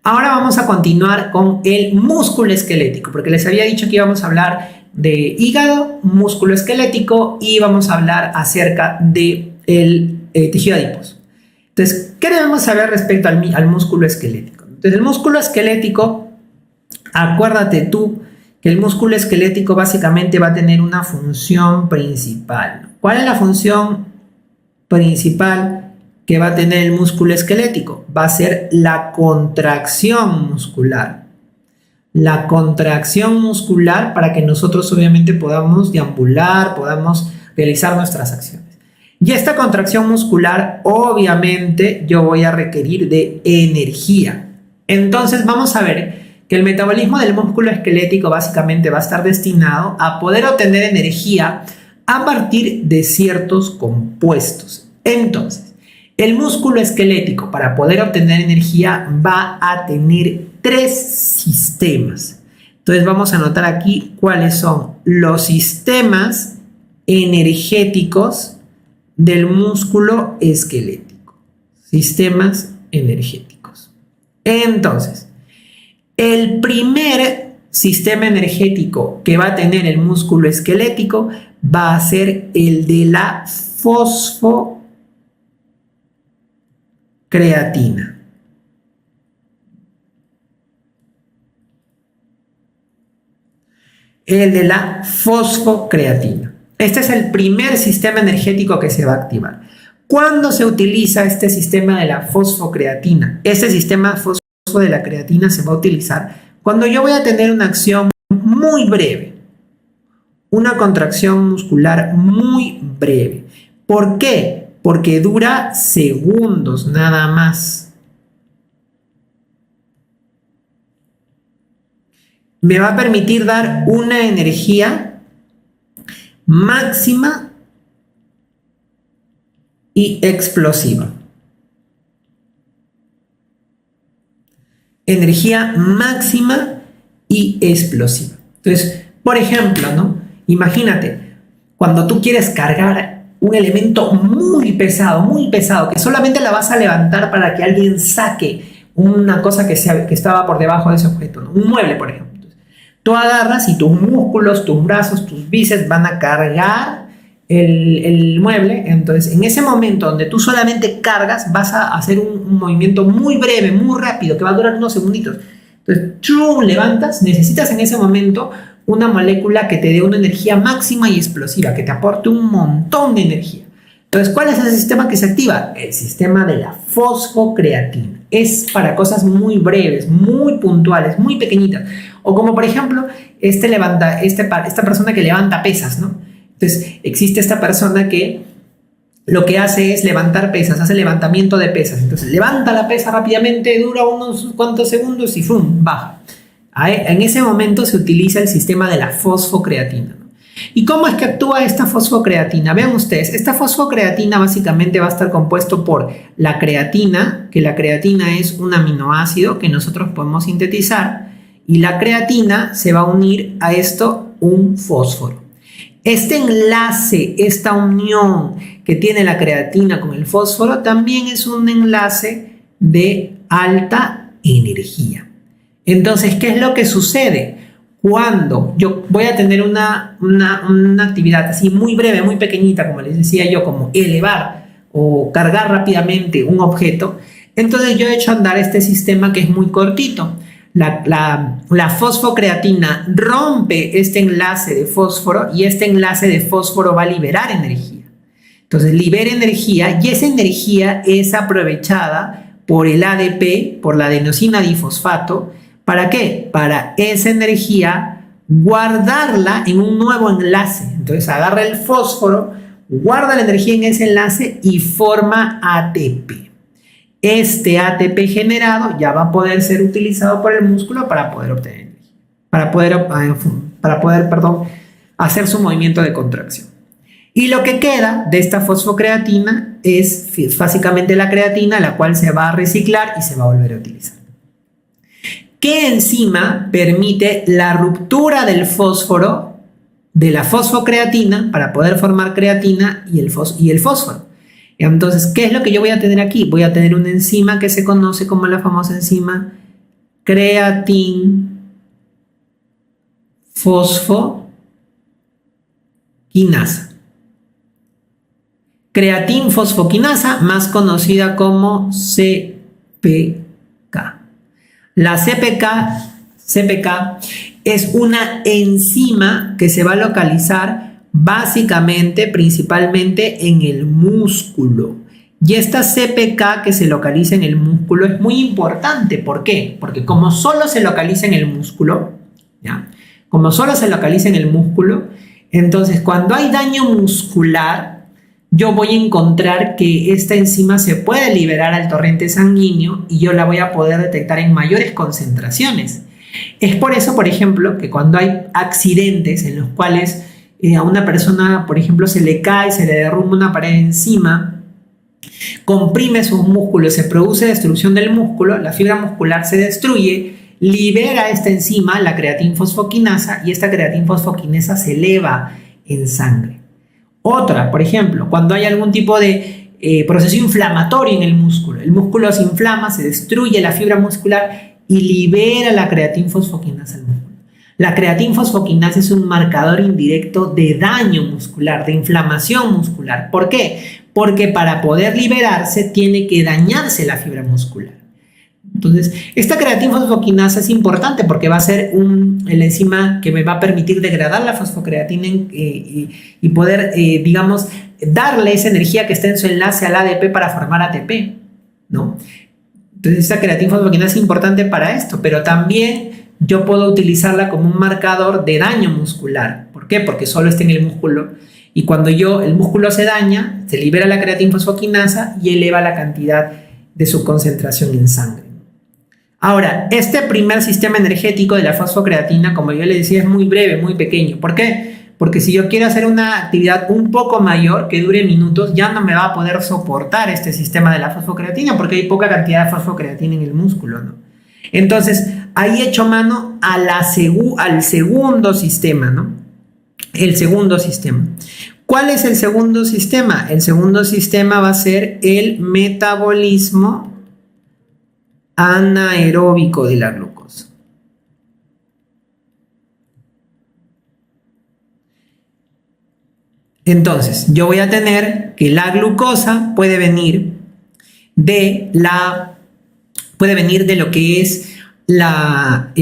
Ahora vamos a continuar con el músculo esquelético, porque les había dicho que íbamos a hablar de hígado, músculo esquelético y vamos a hablar acerca del tejido adiposo. Entonces, ¿qué debemos saber respecto al músculo esquelético? Entonces, el músculo esquelético, acuérdate tú que el músculo esquelético básicamente va a tener una función principal. ¿Cuál es la función principal que va a tener el músculo esquelético? Va a ser la contracción muscular. La contracción muscular para que nosotros obviamente podamos deambular, podamos realizar nuestras acciones. Y esta contracción muscular, obviamente, yo voy a requerir de energía. Entonces vamos a ver que el metabolismo del músculo esquelético básicamente va a estar destinado a poder obtener energía a partir de ciertos compuestos. Entonces, el músculo esquelético, para poder obtener energía, va a tener 3 sistemas. Entonces vamos a anotar aquí cuáles son los sistemas energéticos del músculo esquelético. Sistemas energéticos. Entonces, el primer sistema energético que va a tener el músculo esquelético va a ser el de la fosfocreatina. El de la fosfocreatina. Este es el primer sistema energético que se va a activar. ¿Cuándo se utiliza este sistema de la fosfocreatina? Este sistema de la creatina se va a utilizar cuando yo voy a tener una acción muy breve, una contracción muscular muy breve. ¿Por qué? Porque dura segundos nada más. Me va a permitir dar una energía máxima y explosiva. Energía máxima y explosiva. Entonces, por ejemplo, ¿no? Imagínate, cuando tú quieres cargar un elemento muy pesado, que solamente la vas a levantar para que alguien saque una cosa que estaba por debajo de ese objeto, ¿no? Un mueble, por ejemplo. Entonces, tú agarras y tus músculos, tus brazos, tus bíceps van a cargar el mueble. Entonces, en ese momento donde tú solamente cargas, vas a hacer un movimiento muy breve, muy rápido, que va a durar unos segunditos. Entonces, tú levantas, necesitas en ese momento una molécula que te dé una energía máxima y explosiva, que te aporte un montón de energía. Entonces, ¿cuál es el sistema que se activa? El sistema de la fosfocreatina. Es para cosas muy breves, muy puntuales, muy pequeñitas. O como por ejemplo, esta persona que levanta pesas, ¿no? Entonces, existe esta persona que lo que hace es levantar pesas, hace levantamiento de pesas. Entonces, levanta la pesa rápidamente, dura unos cuantos segundos y ¡fum!, baja. En ese momento se utiliza el sistema de la fosfocreatina, ¿no? ¿Y cómo es que actúa esta fosfocreatina? Vean ustedes, esta fosfocreatina básicamente va a estar compuesto por la creatina, que la creatina es un aminoácido que nosotros podemos sintetizar, y la creatina se va a unir a esto un fósforo. Este enlace, esta unión que tiene la creatina con el fósforo, también es un enlace de alta energía. Entonces, ¿qué es lo que sucede? Cuando yo voy a tener una actividad así muy breve, muy pequeñita, como les decía yo, como elevar o cargar rápidamente un objeto, entonces yo he hecho andar este sistema que es muy cortito. La fosfocreatina rompe este enlace de fósforo y este enlace de fósforo va a liberar energía. Entonces libera energía y esa energía es aprovechada por el ADP, por la adenosina difosfato. ¿Para qué? Para esa energía guardarla en un nuevo enlace. Entonces agarra el fósforo, guarda la energía en ese enlace y forma ATP. Este ATP generado ya va a poder ser utilizado por el músculo para poder obtener energía, para poder, hacer su movimiento de contracción. Y lo que queda de esta fosfocreatina es básicamente la creatina, la cual se va a reciclar y se va a volver a utilizar. ¿Qué enzima permite la ruptura del fósforo, de la fosfocreatina, para poder formar creatina y el fósforo? Entonces, ¿qué es lo que yo voy a tener aquí? Voy a tener una enzima que se conoce como la famosa enzima creatinfosfoquinasa. Creatinfosfoquinasa, más conocida como CPK. La CPK es una enzima que se va a localizar principalmente en el músculo. Y esta CPK que se localiza en el músculo es muy importante. ¿Por qué? Porque como solo se localiza en el músculo, entonces cuando hay daño muscular, yo voy a encontrar que esta enzima se puede liberar al torrente sanguíneo y yo la voy a poder detectar en mayores concentraciones. Es por eso, por ejemplo, que cuando hay accidentes en los cuales a una persona, por ejemplo, se le cae, se le derrumba una pared encima, comprime sus músculos, se produce destrucción del músculo, la fibra muscular se destruye, libera esta enzima, la creatinfosfoquinasa, y esta creatinfosfoquinasa se eleva en sangre. Otra, por ejemplo, cuando hay algún tipo de proceso inflamatorio en el músculo se inflama, se destruye la fibra muscular y libera la creatinfosfoquinasa al músculo. La creatinfosfoquinasa es un marcador indirecto de daño muscular, de inflamación muscular. ¿Por qué? Porque para poder liberarse tiene que dañarse la fibra muscular. Entonces, esta creatinfosfoquinasa es importante porque va a ser la enzima que me va a permitir degradar la fosfocreatina y poder, darle esa energía que está en su enlace al ADP para formar ATP, ¿no? Entonces, esta creatinfosfoquinasa es importante para esto, pero también yo puedo utilizarla como un marcador de daño muscular. ¿Por qué? Porque solo está en el músculo. Y cuando el músculo se daña, se libera la creatinfosfoquinasa y eleva la cantidad de su concentración en sangre. Ahora, este primer sistema energético de la fosfocreatina, como yo le decía, es muy breve, muy pequeño. ¿Por qué? Porque si yo quiero hacer una actividad un poco mayor, que dure minutos, ya no me va a poder soportar este sistema de la fosfocreatina porque hay poca cantidad de fosfocreatina en el músculo, ¿no? Entonces, ahí echo mano al segundo sistema, ¿no? El segundo sistema. ¿Cuál es el segundo sistema? El segundo sistema va a ser el metabolismo anaeróbico de la glucosa. Entonces, yo voy a tener que la glucosa puede venir de lo que es la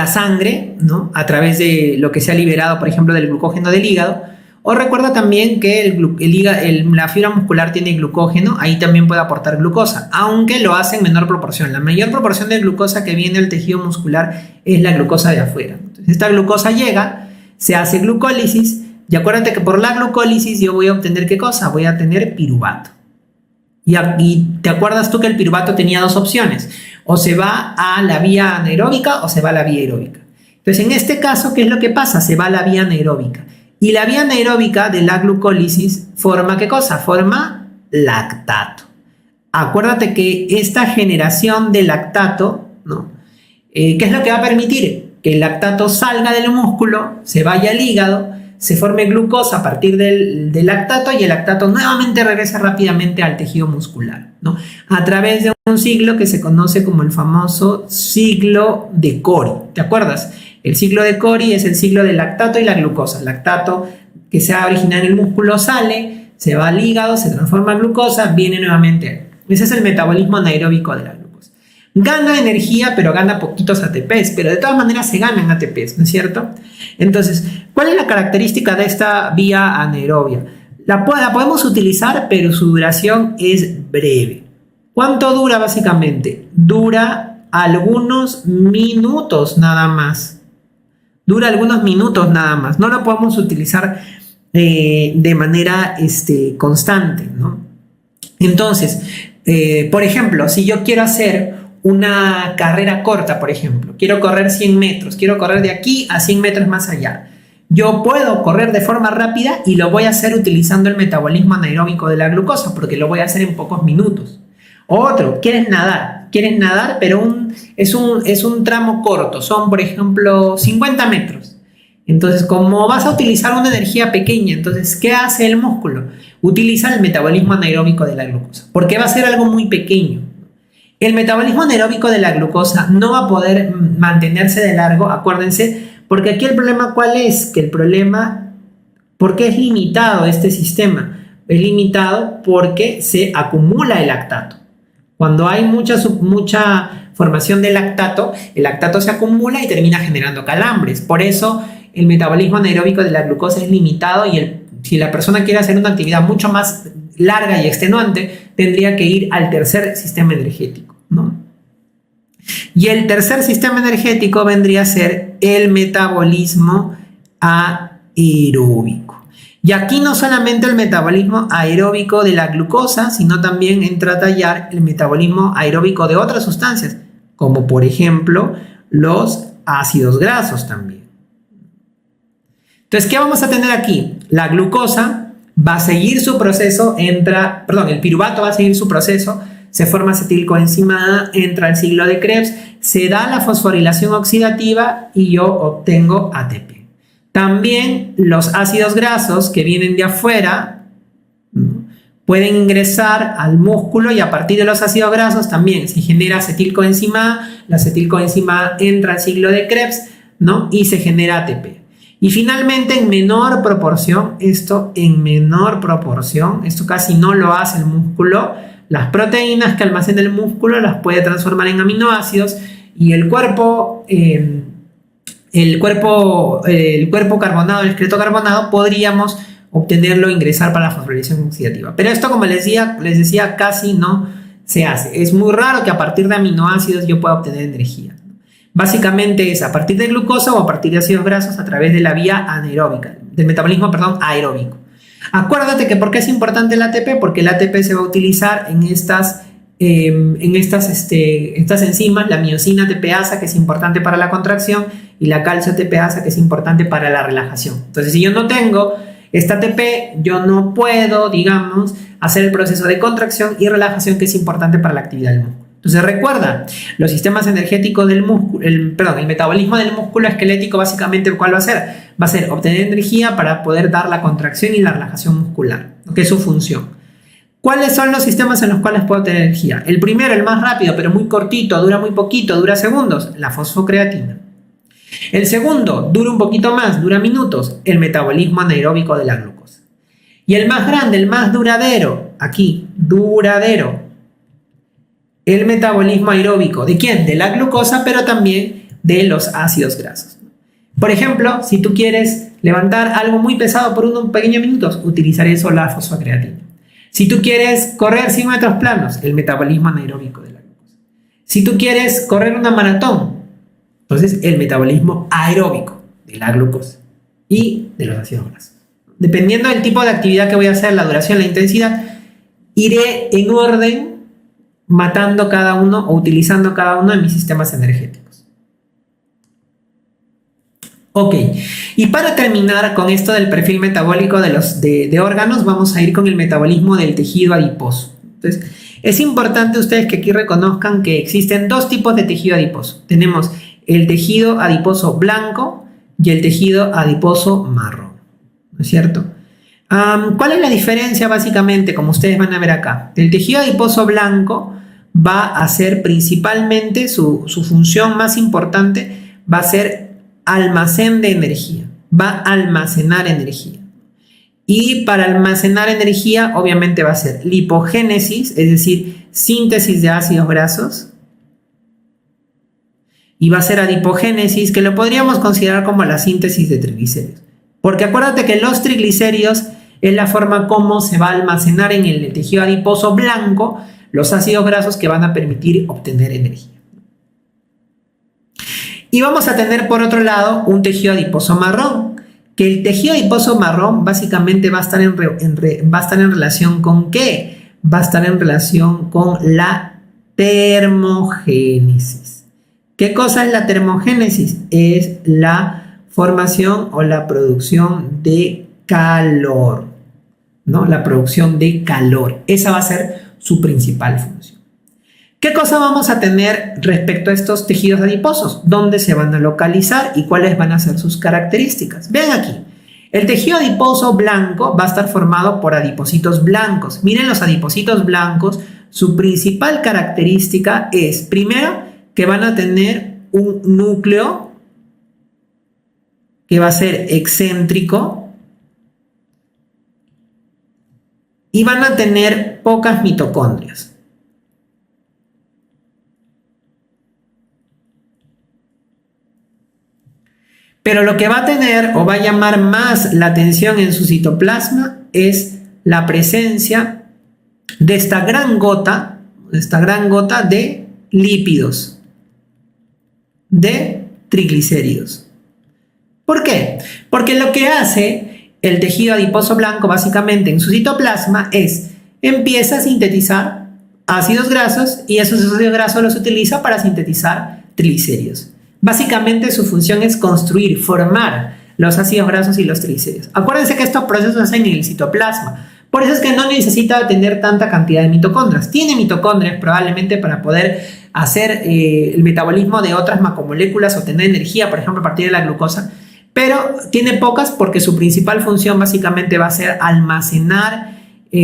sangre, ¿no? A través de lo que se ha liberado, por ejemplo, del glucógeno del hígado. O recuerda también que la fibra muscular tiene glucógeno, ahí también puede aportar glucosa, aunque lo hace en menor proporción. La mayor proporción de glucosa que viene al tejido muscular es la glucosa de afuera. Entonces, esta glucosa llega, se hace glucólisis, y acuérdate que por la glucólisis yo voy a obtener ¿qué cosa? Voy a tener piruvato. Y te acuerdas tú que el piruvato tenía dos opciones, o se va a la vía anaeróbica o se va a la vía aeróbica. Entonces, en este caso, ¿qué es lo que pasa? Se va a la vía anaeróbica. Y la vía anaeróbica de la glucólisis forma ¿qué cosa? Forma lactato. Acuérdate que esta generación de lactato, ¿no? ¿Qué es lo que va a permitir? Que el lactato salga del músculo, se vaya al hígado, se forme glucosa a partir del lactato y el lactato nuevamente regresa rápidamente al tejido muscular, ¿no? A través de un ciclo que se conoce como el famoso ciclo de Cori. ¿Te acuerdas? El ciclo de Cori es el ciclo del lactato y la glucosa. El lactato que se ha originado en el músculo sale, se va al hígado, se transforma en glucosa, viene nuevamente. Ese es el metabolismo anaeróbico de la glucosa. Gana energía, pero gana poquitos ATPs, pero de todas maneras se ganan ATPs, ¿no es cierto? Entonces, ¿cuál es la característica de esta vía anaerobia? La podemos utilizar, pero su duración es breve. ¿Cuánto dura básicamente? Dura algunos minutos nada más. Dura algunos minutos nada más. No lo podemos utilizar de manera constante, ¿no? Entonces, por ejemplo, si yo quiero hacer una carrera corta, por ejemplo, quiero correr 100 metros, quiero correr de aquí a 100 metros más allá, yo puedo correr de forma rápida y lo voy a hacer utilizando el metabolismo anaeróbico de la glucosa, porque lo voy a hacer en pocos minutos. Otro, quieres nadar, pero es un tramo corto, son por ejemplo 50 metros. Entonces, como vas a utilizar una energía pequeña, entonces, ¿qué hace el músculo? Utiliza el metabolismo anaeróbico de la glucosa, porque va a ser algo muy pequeño. El metabolismo anaeróbico de la glucosa no va a poder mantenerse de largo, acuérdense, porque aquí el problema, ¿cuál es? Que el problema, ¿por qué es limitado este sistema? Es limitado porque se acumula el lactato. Cuando hay mucha formación de lactato, el lactato se acumula y termina generando calambres. Por eso el metabolismo anaeróbico de la glucosa es limitado y si la persona quiere hacer una actividad mucho más larga y extenuante, tendría que ir al tercer sistema energético, ¿no? Y el tercer sistema energético vendría a ser el metabolismo aeróbico. Y aquí no solamente el metabolismo aeróbico de la glucosa, sino también entra a tallar el metabolismo aeróbico de otras sustancias, como por ejemplo los ácidos grasos también. Entonces, ¿qué vamos a tener aquí? La glucosa va a seguir su proceso, el piruvato va a seguir su proceso, se forma acetilcoenzima A, entra al ciclo de Krebs, se da la fosforilación oxidativa y yo obtengo ATP. También los ácidos grasos que vienen de afuera pueden ingresar al músculo y a partir de los ácidos grasos también se genera acetilcoenzima A, la acetilcoenzima A entra al ciclo de Krebs, ¿no? Y se genera ATP. Y finalmente en menor proporción, esto casi no lo hace el músculo, las proteínas que almacena el músculo las puede transformar en aminoácidos y el cuerpo carbonado, el esqueleto carbonado, podríamos obtenerlo e ingresar para la fosforilación oxidativa. Pero esto, como les decía, casi no se hace. Es muy raro que a partir de aminoácidos yo pueda obtener energía. Básicamente es a partir de glucosa o a partir de ácidos grasos a través de la vía anaeróbica, del metabolismo, aeróbico. Acuérdate que ¿por qué es importante el ATP? Porque el ATP se va a utilizar en estas enzimas, la miosina ATPasa, que es importante para la contracción, y la calcio ATPasa, que es importante para la relajación. Entonces, si yo no tengo esta ATP, yo no puedo, hacer el proceso de contracción y relajación, que es importante para la actividad del músculo. Entonces, recuerda, los sistemas energéticos del músculo, el metabolismo del músculo esquelético, básicamente, ¿cuál va a ser? Va a ser obtener energía para poder dar la contracción y la relajación muscular, que es su función. ¿Cuáles son los sistemas en los cuales puedo obtener energía? El primero, el más rápido, pero muy cortito, dura muy poquito, dura segundos, la fosfocreatina. El segundo, dura un poquito más, dura minutos, el metabolismo anaeróbico de la glucosa. Y el más grande, el más duradero, el metabolismo aeróbico. ¿De quién? De la glucosa, pero también de los ácidos grasos. Por ejemplo, si tú quieres levantar algo muy pesado por unos pequeños minutos, utilizar eso, la fosfocreatina. Si tú quieres correr 100 metros planos, el metabolismo anaeróbico de la glucosa. Si tú quieres correr una maratón, entonces el metabolismo aeróbico de la glucosa y de los ácidos grasos. Dependiendo del tipo de actividad que voy a hacer, la duración, la intensidad, iré en orden matando cada uno o utilizando cada uno de mis sistemas energéticos. Ok, y para terminar con esto del perfil metabólico de órganos, vamos a ir con el metabolismo del tejido adiposo. Entonces, es importante ustedes que aquí reconozcan que existen dos tipos de tejido adiposo. Tenemos el tejido adiposo blanco y el tejido adiposo marrón, ¿no es cierto? ¿Cuál es la diferencia básicamente, como ustedes van a ver acá? El tejido adiposo blanco va a ser principalmente, su función más importante va a ser almacén de energía, va a almacenar energía. Y para almacenar energía, obviamente va a ser lipogénesis, es decir, síntesis de ácidos grasos. Y va a ser adipogénesis, que lo podríamos considerar como la síntesis de triglicéridos. Porque acuérdate que los triglicéridos es la forma como se va a almacenar en el tejido adiposo blanco los ácidos grasos que van a permitir obtener energía. Y vamos a tener por otro lado un tejido adiposo marrón, que el tejido adiposo marrón básicamente va a estar en relación con ¿qué? Va a estar en relación con la termogénesis. ¿Qué cosa es la termogénesis? Es la formación o la producción de calor, ¿no? La producción de calor. Esa va a ser su principal función. ¿Qué cosa vamos a tener respecto a estos tejidos adiposos? ¿Dónde se van a localizar y cuáles van a ser sus características? Vean aquí, el tejido adiposo blanco va a estar formado por adipocitos blancos. Miren los adipocitos blancos, su principal característica es, primero, que van a tener un núcleo que va a ser excéntrico y van a tener pocas mitocondrias. Pero lo que va a tener o va a llamar más la atención en su citoplasma es la presencia de esta gran gota de lípidos, de triglicéridos. ¿Por qué? Porque lo que hace el tejido adiposo blanco básicamente en su citoplasma es empieza a sintetizar ácidos grasos y esos ácidos grasos los utiliza para sintetizar triglicéridos. Básicamente su función es construir, formar los ácidos grasos y los triglicéridos. Acuérdense que estos procesos se hacen en el citoplasma. Por eso es que no necesita tener tanta cantidad de mitocondrias. Tiene mitocondrias probablemente para poder hacer el metabolismo de otras macromoléculas o tener energía, por ejemplo, a partir de la glucosa. Pero tiene pocas porque su principal función básicamente va a ser almacenar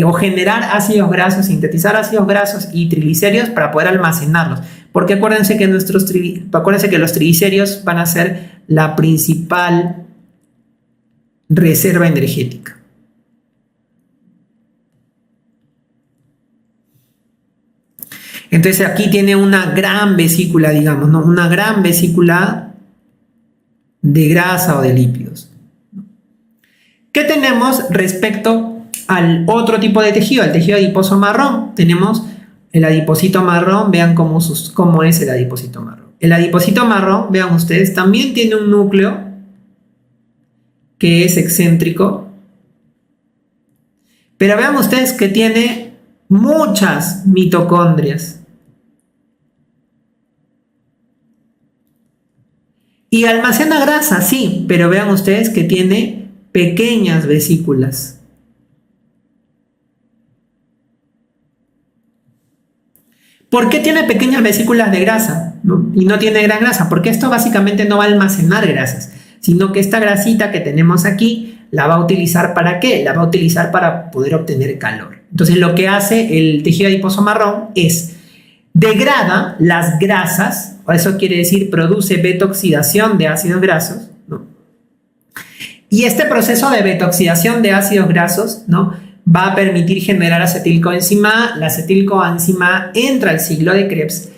o generar ácidos grasos, sintetizar ácidos grasos y triglicéridos para poder almacenarlos. Porque acuérdense que los triglicéridos van a ser la principal reserva energética. Entonces aquí tiene una gran vesícula, digamos, ¿no? Una gran vesícula de grasa o de lípidos. ¿Qué tenemos respecto al otro tipo de tejido, el tejido adiposo marrón? Tenemos el adipocito marrón, vean cómo es el adipocito marrón. El adipocito marrón, vean ustedes, también tiene un núcleo que es excéntrico, pero vean ustedes que tiene muchas mitocondrias. Y almacena grasa, sí, pero vean ustedes que tiene pequeñas vesículas. ¿Por qué tiene pequeñas vesículas de grasa, ¿no? Y no tiene gran grasa? Porque esto básicamente no va a almacenar grasas, sino que esta grasita que tenemos aquí la va a utilizar ¿para qué? La va a utilizar para poder obtener calor. Entonces lo que hace el tejido adiposo marrón es degrada las grasas, o eso quiere decir produce beta-oxidación de ácidos grasos, ¿no? Y este proceso de beta-oxidación de ácidos grasos, ¿no?, va a permitir generar acetilcoenzima A. La acetilcoenzima A entra al ciclo de Krebs,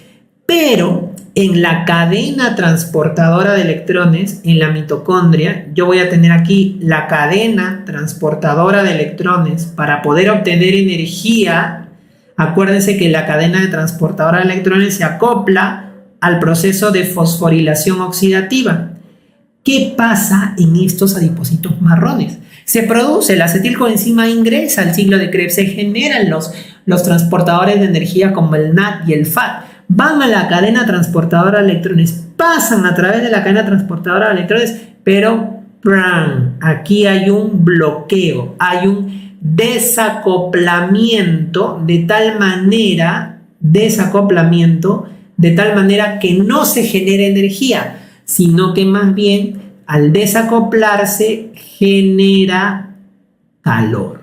pero en la cadena transportadora de electrones, en la mitocondria, yo voy a tener aquí la cadena transportadora de electrones para poder obtener energía. Acuérdense que la cadena transportadora de electrones se acopla al proceso de fosforilación oxidativa. ¿Qué pasa en estos adipocitos marrones? Se produce, la acetilcoenzima ingresa al ciclo de Krebs, se generan los transportadores de energía como el NAD y el FAD, van a la cadena transportadora de electrones, pasan a través de la cadena transportadora de electrones, pero aquí hay un bloqueo, hay un desacoplamiento de tal manera que no se genere energía, sino que más bien al desacoplarse genera calor.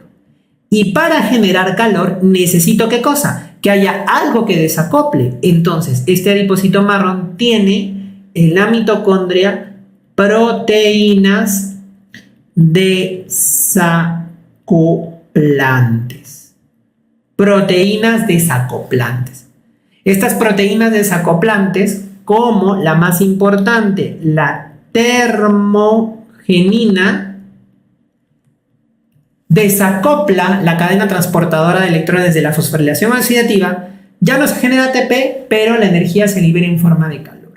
Y para generar calor necesito ¿qué cosa? Que haya algo que desacople. Entonces, este adipocito marrón tiene en la mitocondria proteínas desacoplantes. Proteínas desacoplantes. Estas proteínas desacoplantes, como la más importante, la termogenina, desacopla la cadena transportadora de electrones de la fosforilación oxidativa, ya no se genera ATP, pero la energía se libera en forma de calor.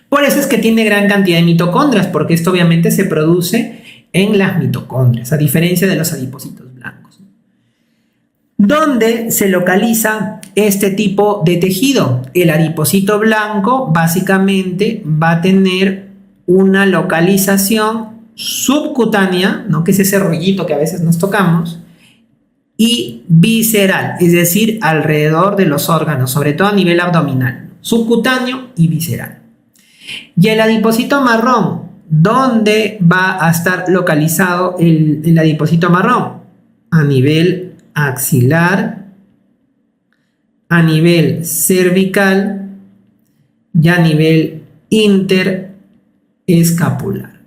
Por eso es que tiene gran cantidad de mitocondrias, porque esto obviamente se produce en las mitocondrias, a diferencia de los adipocitos blancos. ¿Dónde se localiza este tipo de tejido? El adipocito blanco básicamente va a tener una localización subcutánea, ¿no? Que es ese rollito que a veces nos tocamos, y visceral, es decir, alrededor de los órganos, sobre todo a nivel abdominal, subcutáneo y visceral. Y el adipocito marrón, ¿dónde va a estar localizado el adipocito marrón? A nivel axilar, a nivel cervical y a nivel interescapular.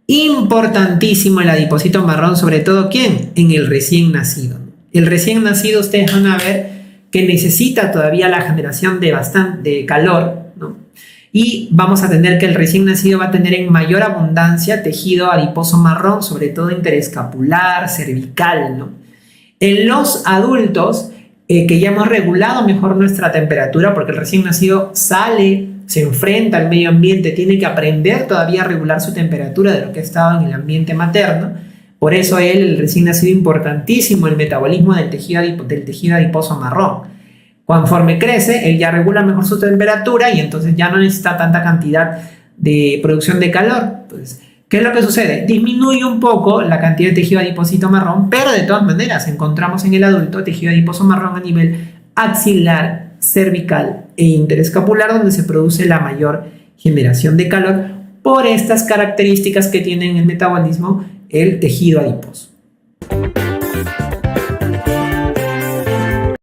Importantísimo el adipocito marrón, sobre todo ¿quién? En el recién nacido. El recién nacido, ustedes van a ver que necesita todavía la generación de bastante calor, ¿no? Y vamos a tener que el recién nacido va a tener en mayor abundancia tejido adiposo marrón, sobre todo interescapular, cervical, ¿no? En los adultos, que ya hemos regulado mejor nuestra temperatura, porque el recién nacido sale, se enfrenta al medio ambiente, tiene que aprender todavía a regular su temperatura de lo que ha estado en el ambiente materno. Por eso el recién nacido, importantísimo el metabolismo del tejido adiposo marrón. Conforme crece, él ya regula mejor su temperatura y entonces ya no necesita tanta cantidad de producción de calor. Entonces, ¿qué es lo que sucede? Disminuye un poco la cantidad de tejido adiposito marrón, pero de todas maneras encontramos en el adulto tejido adiposo marrón a nivel axilar, cervical e interescapular, donde se produce la mayor generación de calor por estas características que tiene en el metabolismo el tejido adiposo.